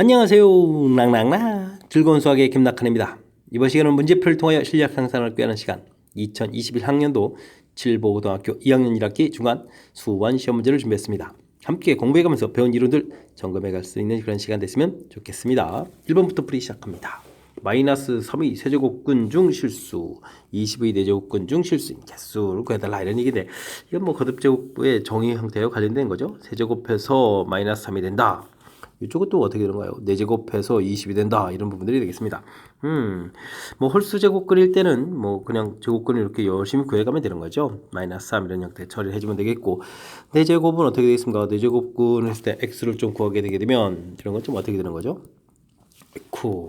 안녕하세요. 랑랑라 즐거운 수학의 김낙한입니다. 이번 시간은 문제풀이를 통하여 실력 향상을 꾀하는 시간 2021학년도 칠보고등학교 2학년 1학기 중간 수원 시험 문제를 준비했습니다. 함께 공부해가면서 배운 이론들 점검해갈 수 있는 그런 시간 됐으면 좋겠습니다. 1번부터 풀이 시작합니다. 마이너스 3의 세제곱근 중 실수 20의 내제곱근 중 실수인 개수를 구해달라 이런 얘기인데 이건 뭐 거듭제곱의 정의 형태와 관련된 거죠. 세제곱해서 마이너스 3이 된다. 이쪽은 또 어떻게 되는가요? 4제곱해서 20이 된다. 이런 부분들이 되겠습니다. 뭐 홀수 제곱 그릴 때는 뭐 그냥 제곱근을 이렇게 열심히 구해가면 되는 거죠. 마이너스 3 이런 형태 처리를 해주면 되겠고 4제곱은 어떻게 되겠습니까? 4제곱근 했을 때 x를 좀 구하게 되게 되면 이런 건 좀 어떻게 되는 거죠?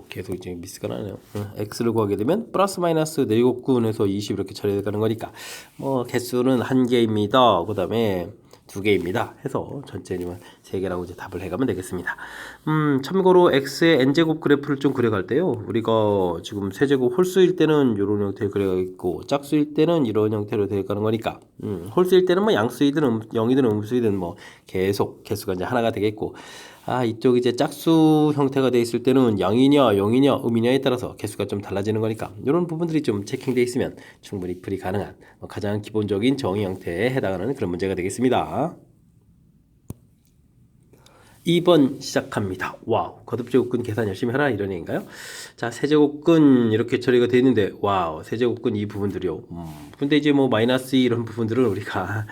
계속 이제 미스가 나네요. x를 구하게 되면 플러스 마이너스 4제곱근에서 20 이렇게 처리되는 거니까 뭐 개수는 1개입니다. 그 다음에 2개입니다. 해서 전체는 3개라고 이제 답을 해가면 되겠습니다. 참고로 x의 n제곱 그래프를 좀 그려갈 때요. 우리가 지금 세제곱 홀수일 때는 이런 형태로 그려가겠고 짝수일 때는 이런 형태로 되어가는 거니까 홀수일 때는 뭐 양수이든 0이든 음수이든 뭐 계속 개수가 이제 하나가 되겠고 이쪽 이제 짝수 형태가 돼 있을 때는 양이냐 0이냐 음이냐에 따라서 개수가 좀 달라지는 거니까 이런 부분들이 좀 체킹돼 있으면 충분히 풀이 가능한 가장 기본적인 정의 형태에 해당하는 그런 문제가 되겠습니다. 2번 시작합니다. 와우, 거듭제곱근 계산 열심히 해라 이런 얘기인가요? 자, 세제곱근 이렇게 처리가 되어 있는데 와우, 세제곱근 이 부분들이요. 근데 이제 뭐 마이너스 이런 부분들은 우리가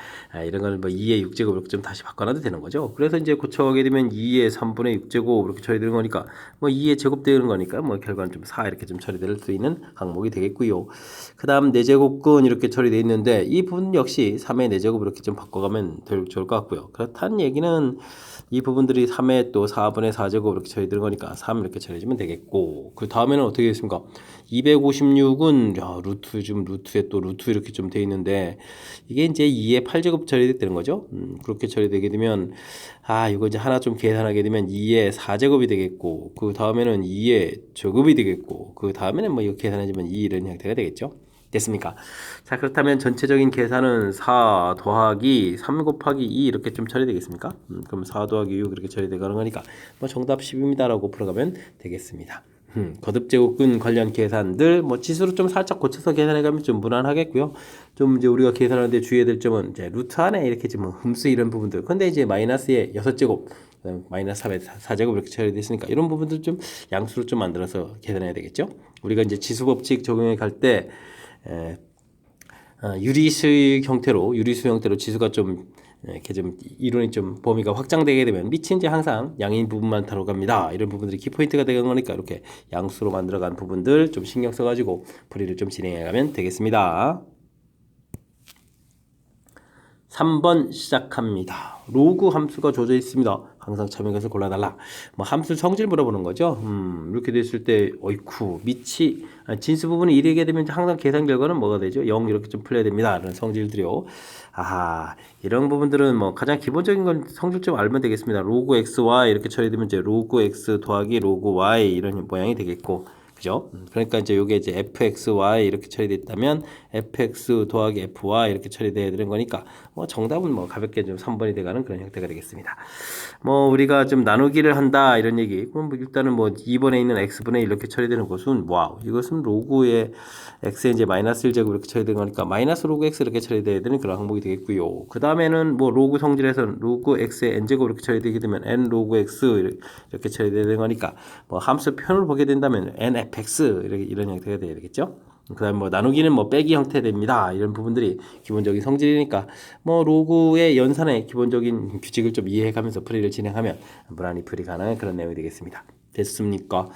이런 거는 뭐 2의 6제곱 이렇게 좀 다시 바꿔놔도 되는 거죠. 그래서 이제 고쳐가게 되면 2의 3분의 6제곱 이렇게 처리되는 거니까 뭐 2의 제곱되는 거니까 뭐 결과는 좀 4 이렇게 좀 처리될 수 있는 항목이 되겠고요. 그 다음 4제곱근 이렇게 처리되어 있는데 이 부분 역시 3의 4제곱 이렇게 좀 바꿔가면 될 좋을 것 같고요. 그렇다는 얘기는 이 부분들이 3의 또 4분의 4제곱 이렇게 처리되는 거니까 3 이렇게 처리해주면 되겠고 그 다음에는 어떻게 되겠습니까? 256은 루트에 또 루트 이렇게 좀 돼 있는데 이게 이제 2의 8제곱 처리되는 거죠. 그렇게 처리되게 되면 이거 이제 하나 좀 계산하게 되면 2의 4제곱이 되겠고 그 다음에는 2의 제곱이 되겠고 그 다음에는 뭐 이거 계산해주면 2 이런 형태가 되겠죠. 됐습니까? 자, 그렇다면 전체적인 계산은 4 더하기 3 곱하기 2 이렇게 좀 처리되겠습니까? 그럼 4 더하기 6 이렇게 처리되는 거니까 뭐 정답 10입니다 라고 풀어가면 되겠습니다. 거듭제곱근 관련 계산들 뭐 지수로 좀 살짝 고쳐서 계산해가면 좀 무난하겠고요. 좀 이제 우리가 계산하는데 주의해야 될 점은 이제 루트 안에 이렇게 좀 흠수 이런 부분들. 근데 이제 마이너스의 6제곱 마이너스 3의 4제곱 이렇게 처리됐으니까 이런 부분들 좀 양수로 좀 만들어서 계산해야 되겠죠. 우리가 이제 지수 법칙 적용해 갈때 유리수 형태로 지수가 좀 이렇게 좀 이론이 좀 범위가 확장되게 되면 밑이 이제 항상 양인 부분만 다뤄갑니다. 이런 부분들이 키포인트가 되는 거니까 이렇게 양수로 만들어간 부분들 좀 신경 써가지고 풀이를 좀 진행해가면 되겠습니다. 3번 시작합니다. 로그 함수가 주어져 있습니다. 항상 참여한 것을 골라달라. 뭐 함수 성질 물어보는 거죠. 이렇게 됐을 때 어이쿠 밑이 진수 부분이 1이게 되면 항상 계산 결과는 뭐가 되죠? 0 이렇게 좀 풀려야 됩니다. 이런 성질들이요. 이런 부분들은 뭐 가장 기본적인 건 성질 좀 알면 되겠습니다. 로그 xy 이렇게 처리되면 이제 로그 x 더하기 로그 y 이런 모양이 되겠고 그죠? 그러니까 이제 요게 이제 fxy 이렇게 처리됐다면 fx 더하기 fy 이렇게 처리돼야 되는 거니까 뭐 정답은 뭐 가볍게 좀 3번이 돼가는 그런 형태가 되겠습니다. 뭐 우리가 좀 나누기를 한다 이런 얘기. 그럼 뭐 일단은 뭐 2번에 있는 x분의 1 이렇게 처리되는 것은 와우 이것은 로그의 x에 이제 마이너스 1제곱 이렇게 처리되는 거니까 마이너스 로그 x 이렇게 처리돼야 되는 그런 항목이 되겠고요. 그 다음에는 뭐 로그 성질에서 로그 x의 n제곱 이렇게 처리되게 되면 n 로그 x 이렇게 처리돼야 되는 거니까 뭐 함수 표현을 보게 된다면 nfx 이런 형태가 돼야 되겠죠. 그 다음에 뭐 나누기는 뭐 빼기 형태 됩니다. 이런 부분들이 기본적인 성질이니까 뭐 로그의 연산의 기본적인 규칙을 좀 이해해가면서 풀이를 진행하면 무난히 풀이 가능한 그런 내용이 되겠습니다. 됐습니까?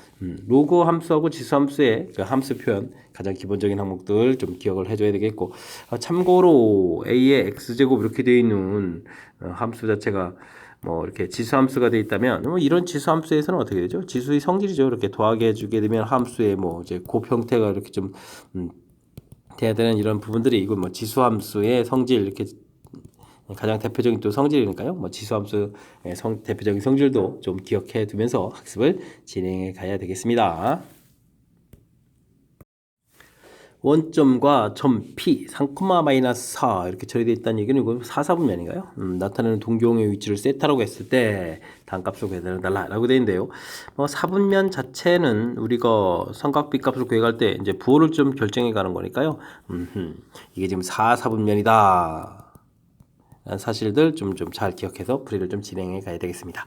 로그 함수하고 지수 함수의 그 함수 표현 가장 기본적인 항목들 좀 기억을 해줘야 되겠고 참고로 a의 x제곱 이렇게 되어 있는 함수 자체가 뭐 이렇게 지수 함수가 되어 있다면 뭐 이런 지수 함수에서는 어떻게 되죠? 지수의 성질이죠. 이렇게 더하게 해주게 되면 함수의 뭐 이제 곱 형태가 이렇게 좀 돼야 되는 이런 부분들이 이거 뭐 지수 함수의 성질 이렇게 가장 대표적인 또 성질이니까요. 뭐 지수함수의 대표적인 성질도 좀 기억해 두면서 학습을 진행해 가야 되겠습니다. 원점과 점 P 3,-4 이렇게 처리되어 있다는 얘기는 이거 4사분면인가요? 나타내는 동경의 위치를 세타라고 했을 때 단값을 구해달라 라고 되어 있는데요. 사분면 자체는 우리가 삼각비 값을 구해갈 때 이제 부호를 좀 결정해 가는 거니까요. 이게 지금 4사분면이다. 사실들 좀 잘 기억해서 풀이를 좀 진행해 가야 되겠습니다.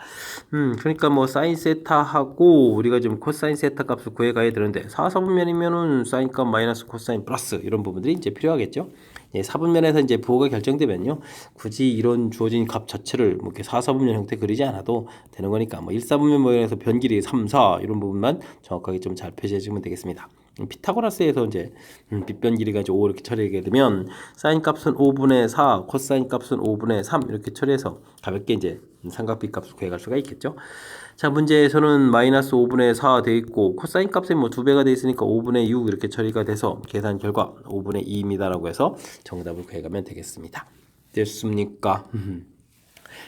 그러니까 뭐 사인 세타하고 우리가 지금 코사인 세타 값을 구해 가야 되는데 4사분면이면은 사인 값 마이너스 코사인 플러스 이런 부분들이 이제 필요하겠죠. 예, 사분면에서 이제 부호가 결정되면요. 굳이 이런 주어진 값 자체를 뭐 이렇게 4사분면 형태 그리지 않아도 되는 거니까 뭐 1사분면 모양에서 변길이 3, 4 이런 부분만 정확하게 좀 잘 표시해 주면 되겠습니다. 피타고라스에서 이제 빗변 길이가 이제 5 이렇게 처리하게 되면 사인 값은 5분의 4, 코사인 값은 5분의 3 이렇게 처리해서 가볍게 이제 삼각비 값을 구해갈 수가 있겠죠. 자, 문제에서는 마이너스 5분의 4 돼 있고 코사인 값이 뭐 2배가 돼 있으니까 5분의 6 이렇게 처리가 돼서 계산 결과 5분의 2입니다라고 해서 정답을 구해가면 되겠습니다. 됐습니까?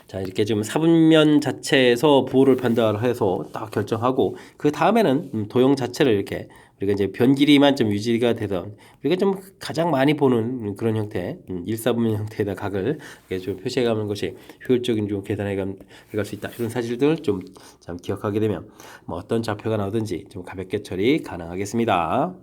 자, 이렇게 지금 사분면 자체에서 부호를 판단해서 딱 결정하고 그 다음에는 도형 자체를 이렇게 우리가 이제 변 길이만 좀 유지가 되던 우리가 좀 가장 많이 보는 그런 형태 1사분면 형태에다 각을 이렇게 좀 표시해 가는 것이 효율적인 좀 계산해 갈 수 있다. 이런 사실들을 좀 기억하게 되면 뭐 어떤 좌표가 나오든지 좀 가볍게 처리 가능하겠습니다.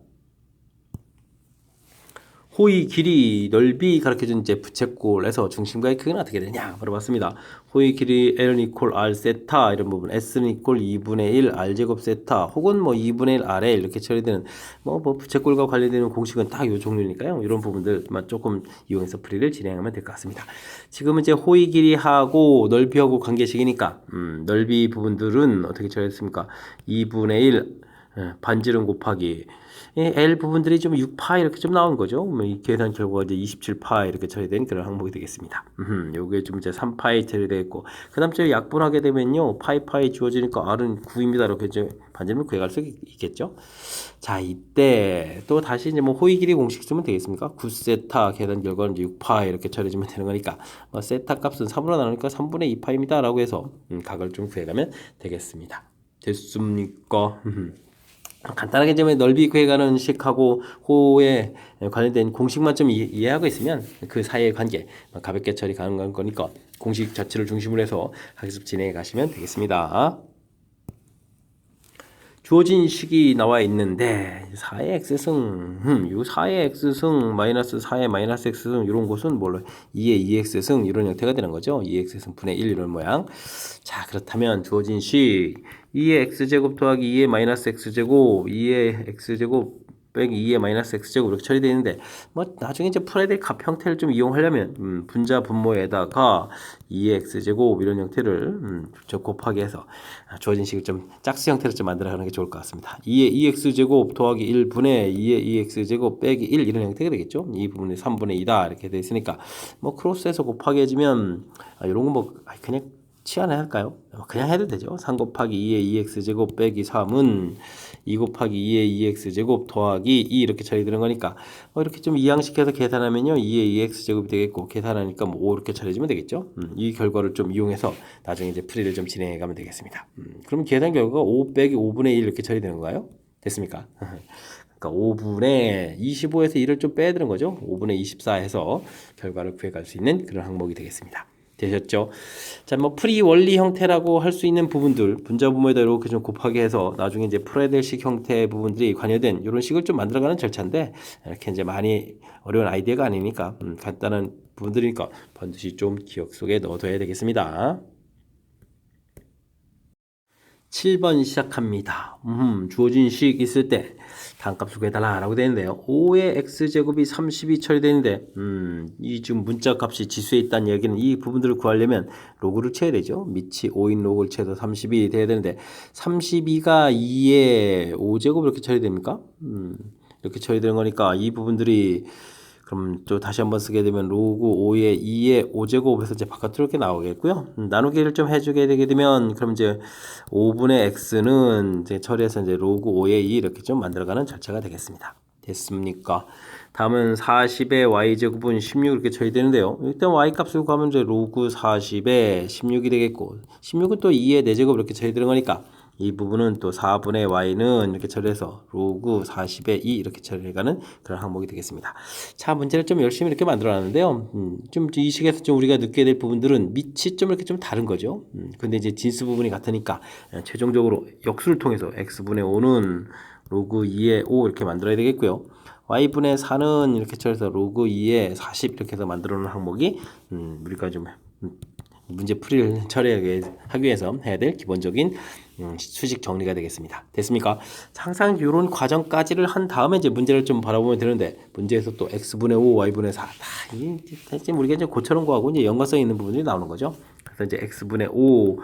호의 길이 넓이 가르쳐준 이제 부채꼴에서 중심과의 크기는 어떻게 되냐 물어봤습니다. 호의 길이 L은 이퀄 R 세타 이런 부분 S는 이퀄 2분의 1 R 제곱 세타 혹은 뭐 2분의 1 RL 이렇게 처리되는 뭐 부채꼴과 관련되는 공식은 딱 이 종류니까요. 이런 부분들만 조금 이용해서 풀이를 진행하면 될 것 같습니다. 지금은 이제 호의 길이하고 넓이하고 관계식이니까 넓이 부분들은 어떻게 처리했습니까? 2분의 1 반지름 곱하기 L 부분들이 좀 6파 이렇게 좀 나온 거죠. 이 계산 결과가 이제 27파 이렇게 처리된 그런 항목이 되겠습니다. 요게 좀 이제 3파에 처리되겠고, 그 다음 주에 약분하게 되면요, 파이 주어지니까 R은 9입니다. 이렇게 이제 반지름을 구해갈 수 있겠죠. 자, 이때 또 다시 이제 뭐 호의 길이 공식 쓰면 되겠습니까? 9세타 계산 결과는 이제 6파 이렇게 처리해주면 되는 거니까, 세타 값은 3으로 나누니까 3분의 2파입니다. 라고 해서 각을 좀 구해가면 되겠습니다. 됐습니까? 간단하게 좀 넓이 구해가는 식하고 호에 관련된 공식만 좀 이해하고 있으면 그 사이의 관계 가볍게 처리 가능한 거니까 공식 자체를 중심으로 해서 학습 진행해 가시면 되겠습니다. 주어진 식이 나와 있는데 4의 x승, 요 4의 x승 마이너스 4의 마이너스 x승 이런 것은 뭘로 2의 2x승 이런 형태가 되는 거죠. 2x승 분의 1 이런 모양. 자, 그렇다면 주어진 식 2의 x제곱 더하기 2의 마이너스 x제곱 2의 x제곱 빼기 2의 마이너스 x제곱 이렇게 처리되어 있는데 뭐 나중에 이제 풀어야 될 값 형태를 좀 이용하려면 분자 분모에다가 2의 x제곱 이런 형태를 곱하기 해서 주어진 식을 좀 짝수 형태로 좀 만들어가는 게 좋을 것 같습니다. 2의 2x제곱 더하기 1분의 2의 2x제곱 빼기 1 이런 형태가 되겠죠. 이 부분이 3분의 2다 이렇게 되어 있으니까 뭐 크로스해서 곱하기 해주면 이런 거 뭐 그냥 치환해 할까요? 그냥 해도 되죠. 3 곱하기 2의 2x제곱 빼기 3은 2 곱하기 2의 2x제곱 더하기 2 이렇게 처리되는 거니까 이렇게 좀 이항시켜서 계산하면요 2의 2x제곱이 되겠고 계산하니까 뭐 5 이렇게 처리해주면 되겠죠. 이 결과를 좀 이용해서 나중에 이제 풀이를 좀 진행해 가면 되겠습니다. 그럼 계산 결과가 5 빼기 5분의 1 이렇게 처리되는 거예요. 됐습니까? 그러니까 5분의 25에서 1을 좀 빼야 되는 거죠. 5분의 24 해서 결과를 구해갈 수 있는 그런 항목이 되겠습니다. 되셨죠? 자, 뭐 풀이 원리 형태라고 할 수 있는 부분들 분자 분모에다 이렇게 좀 곱하기 해서 나중에 이제 풀어야 될 식 형태 부분들이 관여된 이런 식을 좀 만들어가는 절차인데 이렇게 이제 많이 어려운 아이디어가 아니니까 간단한 부분들이니까 반드시 좀 기억 속에 넣어둬야 되겠습니다. 7번 시작합니다. 주어진 식 있을 때 단값을 구해달라 라고 되는데요. 5의 x제곱이 30이 처리되는데 이 지금 문자 값이 지수에 있다는 얘기는 이 부분들을 구하려면 로그를 쳐야 되죠. 밑이 5인 로그를 쳐서 30이 돼야 되는데 32가 2의 5제곱 이렇게 처리됩니까? 이렇게 처리되는 거니까 이 부분들이 그럼 또 다시 한번 쓰게 되면 로그 5의 2의 5제곱에서 이제 바깥으로 이렇게 나오겠고요. 나누기를 좀 해주게 되게 되면 그럼 이제 5분의 x는 이제 처리해서 이제 로그 5의 2 이렇게 좀 만들어가는 절차가 되겠습니다. 됐습니까? 다음은 40의 y제곱은 16 이렇게 처리되는데요. 일단 y 값을 구하면 이제 로그 40의 16이 되겠고 16은 또 2의 4제곱 이렇게 처리되는 거니까 이 부분은 또 4분의 y는 이렇게 처리해서 로그 40의 2 이렇게 처리해가는 그런 항목이 되겠습니다. 자, 문제를 좀 열심히 이렇게 만들어놨는데요. 좀 이 식에서 좀 우리가 느껴야 될 부분들은 밑이 좀 이렇게 좀 다른 거죠. 근데 이제 진수 부분이 같으니까 최종적으로 역수를 통해서 x분의 5는 로그 2의 5 이렇게 만들어야 되겠고요. y분의 4는 이렇게 처리해서 로그 2의 40 이렇게 해서 만들어 놓은 항목이 우리가 좀 문제 풀이를 처리하기 위해서 해야 될 기본적인 수식 정리가 되겠습니다. 됐습니까? 항상 이런 과정까지를 한 다음에 이제 문제를 좀 바라보면 되는데 문제에서 또 x분의 5, y분의 4 이제 우리가 이제 고쳐놓은 거하고 이제 연관성 있는 부분들이 나오는 거죠. 그래서 이제 x분의 5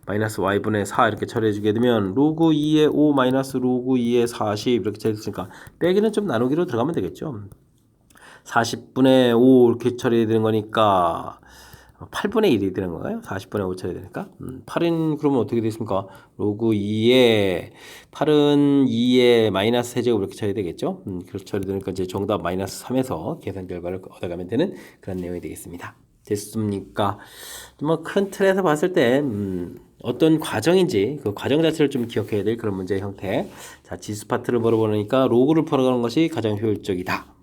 마이너스 y분의 4 이렇게 처리해주게 되면 로그 2의 5 마이너스 로그 2의 40 이렇게 처리했으니까 빼기는 좀 나누기로 들어가면 되겠죠. 40분의 5 이렇게 처리되는 거니까 8분의 1이 되는 건가요? 40분의 5 처리되니까 8은 그러면 어떻게 되겠습니까? 로그 2에 8은 2의 마이너스 세제곱 이렇게 처리되겠죠? 그렇게 처리되니까 이제 정답 마이너스 3에서 계산 결과를 얻어가면 되는 그런 내용이 되겠습니다. 됐습니까? 뭐 큰 틀에서 봤을 때 어떤 과정인지 그 과정 자체를 좀 기억해야 될 그런 문제의 형태. 자, 지수 파트를 물어보니까 로그를 풀어가는 것이 가장 효율적이다.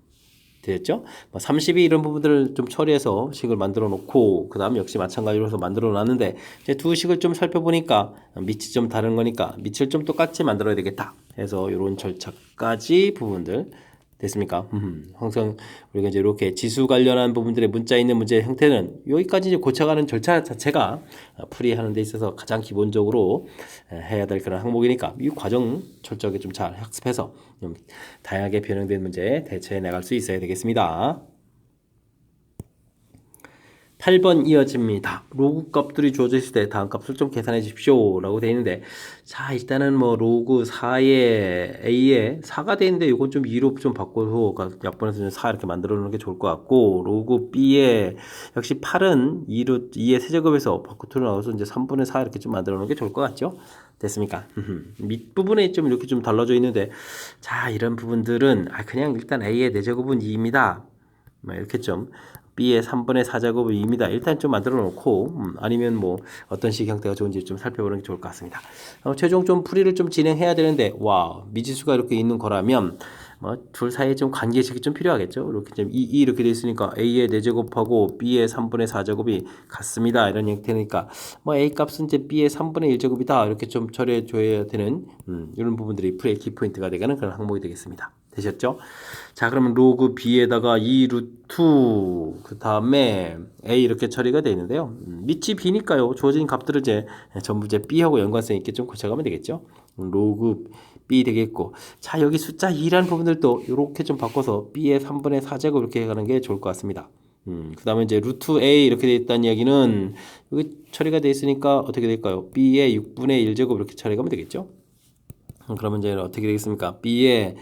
되겠죠? 32 이런 부분들을 좀 처리해서 식을 만들어 놓고 그 다음 역시 마찬가지로 해서 만들어 놨는데 이제 두 식을 좀 살펴보니까 밑이 좀 다른 거니까 밑을 좀 똑같이 만들어야 되겠다 해서 이런 절차까지 부분들 됐습니까? 항상 우리가 이제 이렇게 지수 관련한 부분들의 문자 있는 문제의 형태는 여기까지 이제 고쳐가는 절차 자체가 풀이하는 데 있어서 가장 기본적으로 해야 될 그런 항목이니까 이 과정 철저하게 좀 잘 학습해서 좀 다양하게 변형된 문제에 대처해 나갈 수 있어야 되겠습니다. 8번 이어집니다. 로그 값들이 주어져 있을 때 다음 값을 좀 계산해 주십시오 라고 되어 있는데 자 일단은 뭐 로그 4에 a에 4가 되어 있는데 이건 좀 2로 좀 바꿔서 약분해서 4 이렇게 만들어 놓는 게 좋을 것 같고 로그 b에 역시 8은 2의 세제곱에서 바꾸트로 나와서 이제 3분의 4 이렇게 좀 만들어 놓는 게 좋을 것 같죠? 됐습니까? 밑부분에 좀 이렇게 좀 달라져 있는데 자 이런 부분들은 그냥 일단 a의 4제곱은 2입니다. 이렇게 좀 b의 3분의 4제곱은 2입니다. 일단 좀 만들어 놓고 아니면 뭐 어떤 식 형태가 좋은지 좀 살펴보는 게 좋을 것 같습니다. 최종 좀 풀이를 좀 진행해야 되는데 와 미지수가 이렇게 있는 거라면 뭐 둘 사이에 좀 관계식이 좀 필요하겠죠. 이렇게 좀 이렇게 돼 있으니까 a의 4제곱하고 b의 3분의 4제곱이 같습니다. 이런 형태니까 뭐 a 값은 이제 b의 3분의 1제곱이다. 이렇게 좀 처리해 줘야 되는 이런 부분들이 풀이의 키포인트가 되가는 그런 항목이 되겠습니다. 되셨죠? 자 그러면 로그 b에다가 2 루트 그 다음에 a 이렇게 처리가 되어 있는데요. 밑이 b니까요. 주어진 값들을 이제 전부 이제 b하고 연관성 있게 좀 고쳐가면 되겠죠. 로그 b 되겠고 자 여기 숫자 2라는 부분들도 이렇게 좀 바꿔서 b의 3분의 4제곱 이렇게 해가는 게 좋을 것 같습니다. 그 다음에 이제 루트 a 이렇게 되어 있다는 이야기는 여기 처리가 되어 있으니까 어떻게 될까요? b의 6분의 1제곱 이렇게 처리하면 되겠죠. 그러면 이제 어떻게 되겠습니까? B에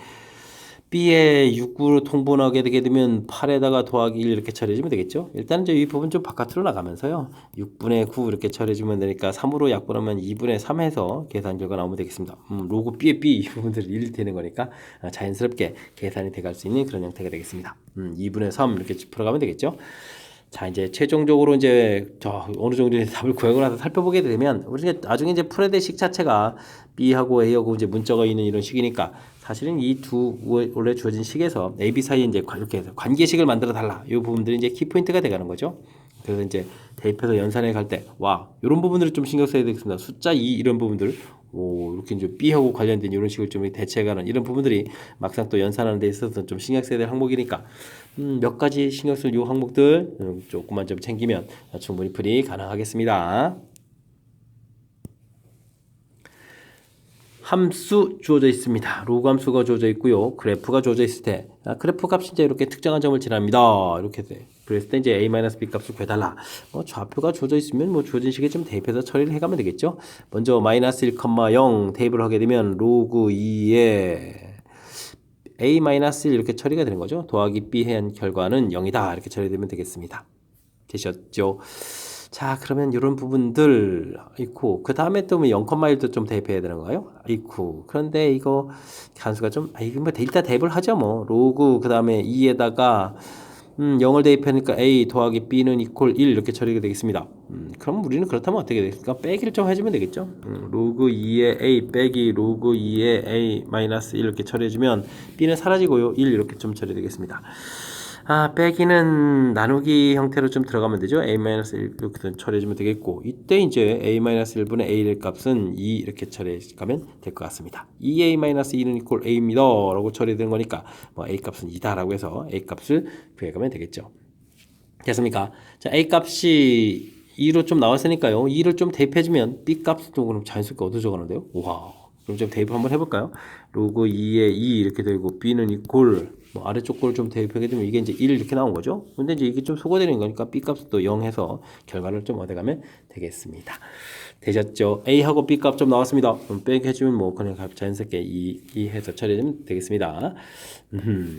6으로 통분하게 되게 되면 8에다가 더하기 1 이렇게 처리해주면 되겠죠. 일단 이제 이 부분 좀 바깥으로 나가면서요. 6분의 9 이렇게 처리해주면 되니까 3으로 약분하면 2분의 3 해서 계산 결과 나오면 되겠습니다. 로그 B의 B 이 부분들이 1 되는 거니까 자연스럽게 계산이 돼갈 수 있는 그런 형태가 되겠습니다. 2분의 3 이렇게 풀어가면 되겠죠. 자 이제 최종적으로 이제 어느 정도 답을 구하고 나서 살펴보게 되면 우리가 나중에 이제 풀어야 될 식 자체가 B하고 A하고 이제 문자가 있는 이런 식이니까 사실은 이 두 원래 주어진 식에서 A, B 사이에 이제 이렇게 해서 관계식을 만들어 달라. 이 부분들이 이제 키포인트가 돼가는 거죠. 그래서 이제 대입해서 연산해 갈 때 와 이런 부분들을 좀 신경 써야 되겠습니다. 숫자 2 이런 부분들 이렇게 이제 B하고 관련된 이런 식을 좀 대체해가는 이런 부분들이 막상 또 연산하는 데 있어서 좀 신경 써야 될 항목이니까 몇 가지 신경 쓸 이 항목들 조금만 좀 챙기면 충분히 풀이 가능하겠습니다. 함수 주어져 있습니다. 로그 함수가 주어져 있고요. 그래프가 주어져 있을 때 그래프 값이 이제 이렇게 특정한 점을 지납니다. 이렇게 돼. 그랬을 때 이제 a-b 값을 구해달라. 좌표가 주어져 있으면 주어진 식에 좀 대입해서 처리를 해가면 되겠죠. 먼저 마이너스 1,0 대입을 하게 되면 로그 2에 a-1 이렇게 처리가 되는 거죠. 더하기 b의 한 결과는 0이다. 이렇게 처리되면 되겠습니다. 되셨죠? 자 그러면 이런 부분들 있고 그 다음에 또 0,1도 좀 대입해야 되는 거예요? 있고 그런데 이거 한수가 좀 이거 뭐 일단 대입을 하죠 뭐 로그 그 다음에 2에다가 0을 대입하니까 A 더하기 B는 이퀄 1 이렇게 처리가 되겠습니다. 그럼 우리는 그렇다면 어떻게 되겠습니까? 빼기를 좀 해주면 되겠죠. 로그 2의 A 빼기 로그 2의 A 마이너스 1 이렇게 처리해주면 B는 사라지고요. 1 이렇게 좀 처리되겠습니다. 빼기는 나누기 형태로 좀 들어가면 되죠. A-1 이렇게 처리해주면 되겠고, 이때 이제 A-1분의 A의 값은 2 이렇게 처리해가면 될 것 같습니다. 2A-2는 이퀄 A입니다 라고 처리되는 거니까 뭐 A 값은 2다 라고 해서 A 값을 구해가면 되겠죠. 됐습니까? 자, A 값이 2로 좀 나왔으니까요. 2를 좀 대입해주면 B 값도 그럼 자연스럽게 얻어 적어가는데요. 와, 그럼 좀 대입 한번 해볼까요? 로그 2에 2 이렇게 되고 B는 이퀄 뭐 아래쪽 걸 좀 대입하게 되면 이게 이제 1 이렇게 나온 거죠. 근데 이제 이게 좀 소거되는 거니까 B 값을 또 0 해서 결과를 좀 얻어가면 되겠습니다. 되셨죠? A하고 B 값 좀 나왔습니다. 그럼 빼기 해주면 뭐 그냥 자연스럽게 2 해서 처리하면 되겠습니다.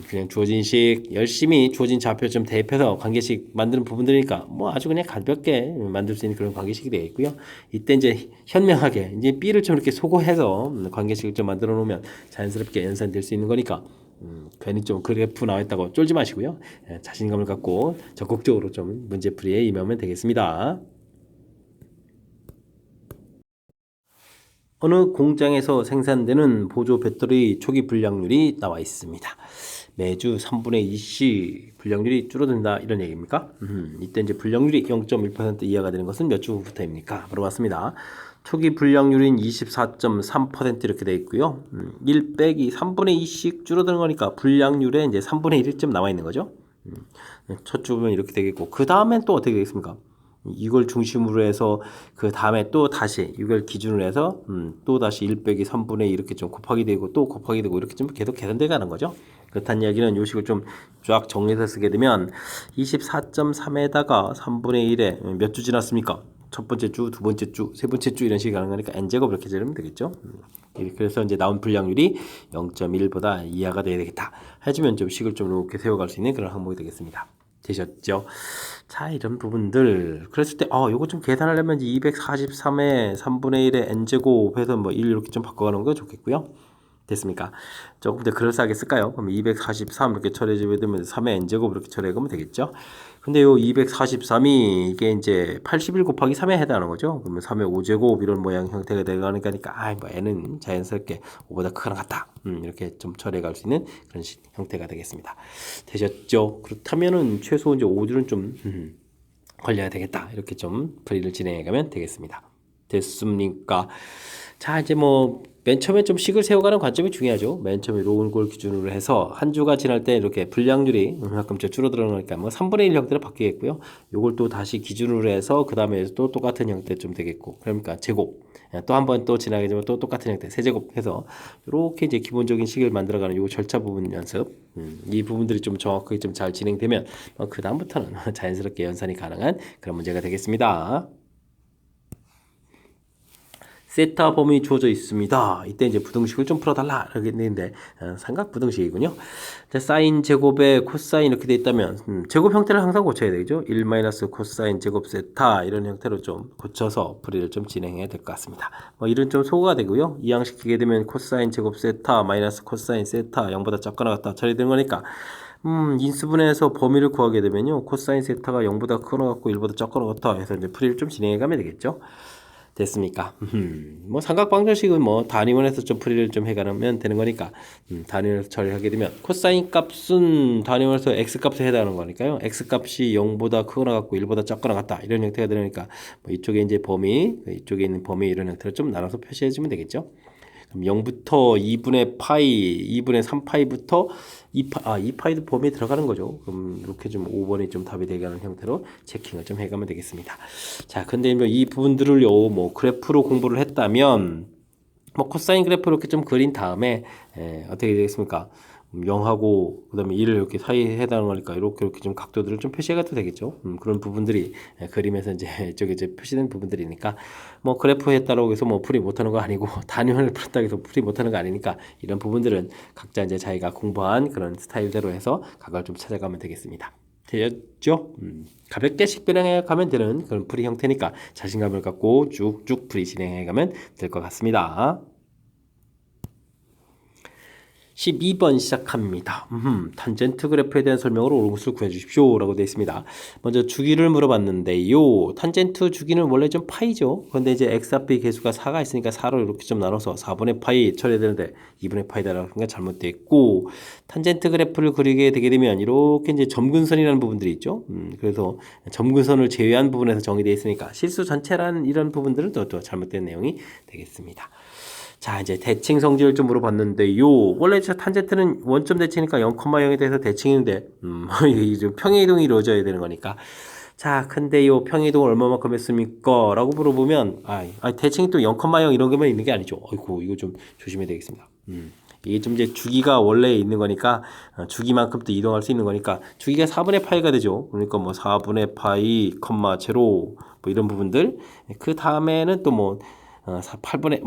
그냥 주어진 식 열심히 주어진 좌표 좀 대입해서 관계식 만드는 부분들이니까 뭐 아주 그냥 가볍게 만들 수 있는 그런 관계식이 되겠고요. 이때 이제 현명하게 이제 B를 좀 이렇게 소거해서 관계식을 좀 만들어 놓으면 자연스럽게 연산될 수 있는 거니까 괜히 좀 그래프 나와있다고 쫄지 마시고요. 자신감을 갖고 적극적으로 좀 문제풀이에 임하면 되겠습니다. 어느 공장에서 생산되는 보조 배터리 초기 불량률이 나와 있습니다. 매주 3분의 2씩 불량률이 줄어든다 이런 얘기입니까? 이때 이제 불량률이 0.1% 이하가 되는 것은 몇 주 후부터입니까? 바로 맞습니다. 초기 불량률인 24.3% 이렇게 되어 있고요. 1 빼기 3분의 2씩 줄어드는 거니까 불량률에 이제 3분의 1쯤 남아 있는 거죠. 첫 주면 이렇게 되겠고 그 다음엔 또 어떻게 되겠습니까? 이걸 중심으로 해서 그 다음에 또 다시 이걸 기준으로 해서 또 다시 1 빼기 3분의 2 이렇게 좀 곱하기 되고 또 곱하기 되고 이렇게 좀 계속 계산돼 가는 거죠. 그렇다는 이야기는 요 식을 좀 쫙 정리해서 쓰게 되면 24.3에다가 3분의 1에 몇 주 지났습니까? 첫 번째 주, 두 번째 주, 세 번째 주 이런 식이 가는 거니까 n제곱 이렇게 재르면 되겠죠. 그래서 이제 나온 불량률이 0.1보다 이하가 돼야 되겠다. 해주면 좀 식을 좀 이렇게 세워갈 수 있는 그런 항목이 되겠습니다. 되셨죠? 자, 이런 부분들 그랬을 때 요거 좀 계산하려면 243에 3분의 1에 n제곱 해서 뭐 1 이렇게 좀 바꿔가는 거 좋겠고요. 됐습니까? 조금 더 그럴싸하게 쓸까요? 그럼 243 이렇게 처리해주면 되면 3의 n제곱 이렇게 처리해가면 되겠죠? 근데 요 243이 이게 이제 81 곱하기 3에 해당하는 거죠? 그러면 3의 5제곱 이런 모양 형태가 되가니까 뭐 n은 자연스럽게 5보다 크거나 같다. 이렇게 좀 처리해갈 수 있는 그런 형태가 되겠습니다. 되셨죠? 그렇다면은 최소 이제 5주는 좀 걸려야 되겠다. 이렇게 좀 풀이를 진행해가면 되겠습니다. 됐습니까? 자, 이제 뭐 맨 처음에 좀 식을 세워가는 관점이 중요하죠. 맨 처음에 로운 골 기준으로 해서 한 주가 지날 때 이렇게 불량률이 그만큼 줄어들어가니까 뭐 3분의 1 형태로 바뀌겠고요. 요걸 또 다시 기준으로 해서 그 다음에 또 똑같은 형태 좀 되겠고, 그러니까 제곱 또 한 번 또 지나게 되면 또 똑같은 형태 세제곱 해서 이렇게 이제 기본적인 식을 만들어가는 요 절차 부분 연습, 이 부분들이 좀 정확하게 좀 잘 진행되면 그 다음부터는 자연스럽게 연산이 가능한 그런 문제가 되겠습니다. 세타 범위 주어져 있습니다. 이때 이제 부등식을 좀 풀어달라 이렇게 했는데 삼각 부등식이군요. 사인 제곱에 코사인 이렇게 돼 있다면 제곱 형태를 항상 고쳐야 되죠. 1 마이너스 코사인 제곱 세타 이런 형태로 좀 고쳐서 풀이를 좀 진행해야 될 것 같습니다. 뭐 이런 좀 소거가 되고요. 이항시키게 되면 코사인 제곱 세타 마이너스 코사인 세타 0보다 작거나 같다 처리되는 거니까 인수분해에서 범위를 구하게 되면요. 코사인 세타가 0보다 크거나 같고 1보다 작거나 같다 해서 이제 풀이를 좀 진행해 가면 되겠죠. 됐습니까? 뭐 삼각방정식은 뭐 단위원에서 좀 풀이를 좀 해가면 되는 거니까 단위원에서 처리하게 되면 코사인 값은 단위원에서 x 값에 해당하는 거니까요. x 값이 0보다 크거나 같고 1보다 작거나 같다 이런 형태가 되니까 뭐 이쪽에 이제 범위, 이쪽에 있는 범위 이런 형태로 좀 나눠서 표시해 주면 되겠죠. 그럼 0부터 2분의 파이, 2분의 3파이부터 2파이도 범위에 들어가는 거죠. 그럼 이렇게 좀 5번이 좀 답이 되게 하는 형태로 체킹을 좀 해가면 되겠습니다. 자, 근데 뭐 이 부분들을요, 뭐 그래프로 공부를 했다면, 뭐 코사인 그래프 이렇게 좀 그린 다음에, 어떻게 되겠습니까? 0하고 그다음에 1을 이렇게 사이에 해당하는 거니까 이렇게 좀 각도들을 좀 표시해가도 되겠죠. 그런 부분들이 그림에서 이제 이쪽에 이제 표시된 부분들이니까 뭐 그래프에 따라서 해서 뭐 풀이 못하는 거 아니고 단위원을 풀었다고 해서 풀이 못하는 거 아니니까 이런 부분들은 각자 이제 자기가 공부한 그런 스타일대로 해서 각을 좀 찾아가면 되겠습니다. 되었죠? 가볍게 식별해 가면 되는 그런 풀이 형태니까 자신감을 갖고 쭉쭉 풀이 진행해 가면 될 것 같습니다. 12번 시작합니다. 탄젠트 그래프에 대한 설명으로 옳은 것을 구해주십시오 라고 되어 있습니다. 먼저 주기를 물어봤는데요. 탄젠트 주기는 원래 좀 파이죠. 그런데 이제 x 앞에 개수가 4가 있으니까 4로 이렇게 좀 나눠서 4분의 파이 처리해야 되는데 2분의 파이다라는 게 잘못되어 있고, 탄젠트 그래프를 그리게 되게 되면 이렇게 이제 점근선이라는 부분들이 있죠. 그래서 점근선을 제외한 부분에서 정의되어 있으니까 실수 전체라는 이런 부분들은 또 잘못된 내용이 되겠습니다. 자, 이제 대칭 성질을 좀 물어봤는데요. 원래 탄젠트는 원점 대칭이니까 0,0에 대해서 대칭인데, 이게 좀 평행이동이 이루어져야 되는 거니까. 자, 근데 요 평행이동을 얼마만큼 했습니까? 라고 물어보면, 대칭이 또 0,0 이런 것만 있는 게 아니죠. 아이고, 이거 좀 조심해야 되겠습니다. 이게 좀 이제 주기가 원래 있는 거니까, 주기만큼 또 이동할 수 있는 거니까, 주기가 4분의 파이가 되죠. 그러니까 뭐 4분의 파이, 컴마, 제로, 뭐 이런 부분들. 그 다음에는 또 뭐, 8분의,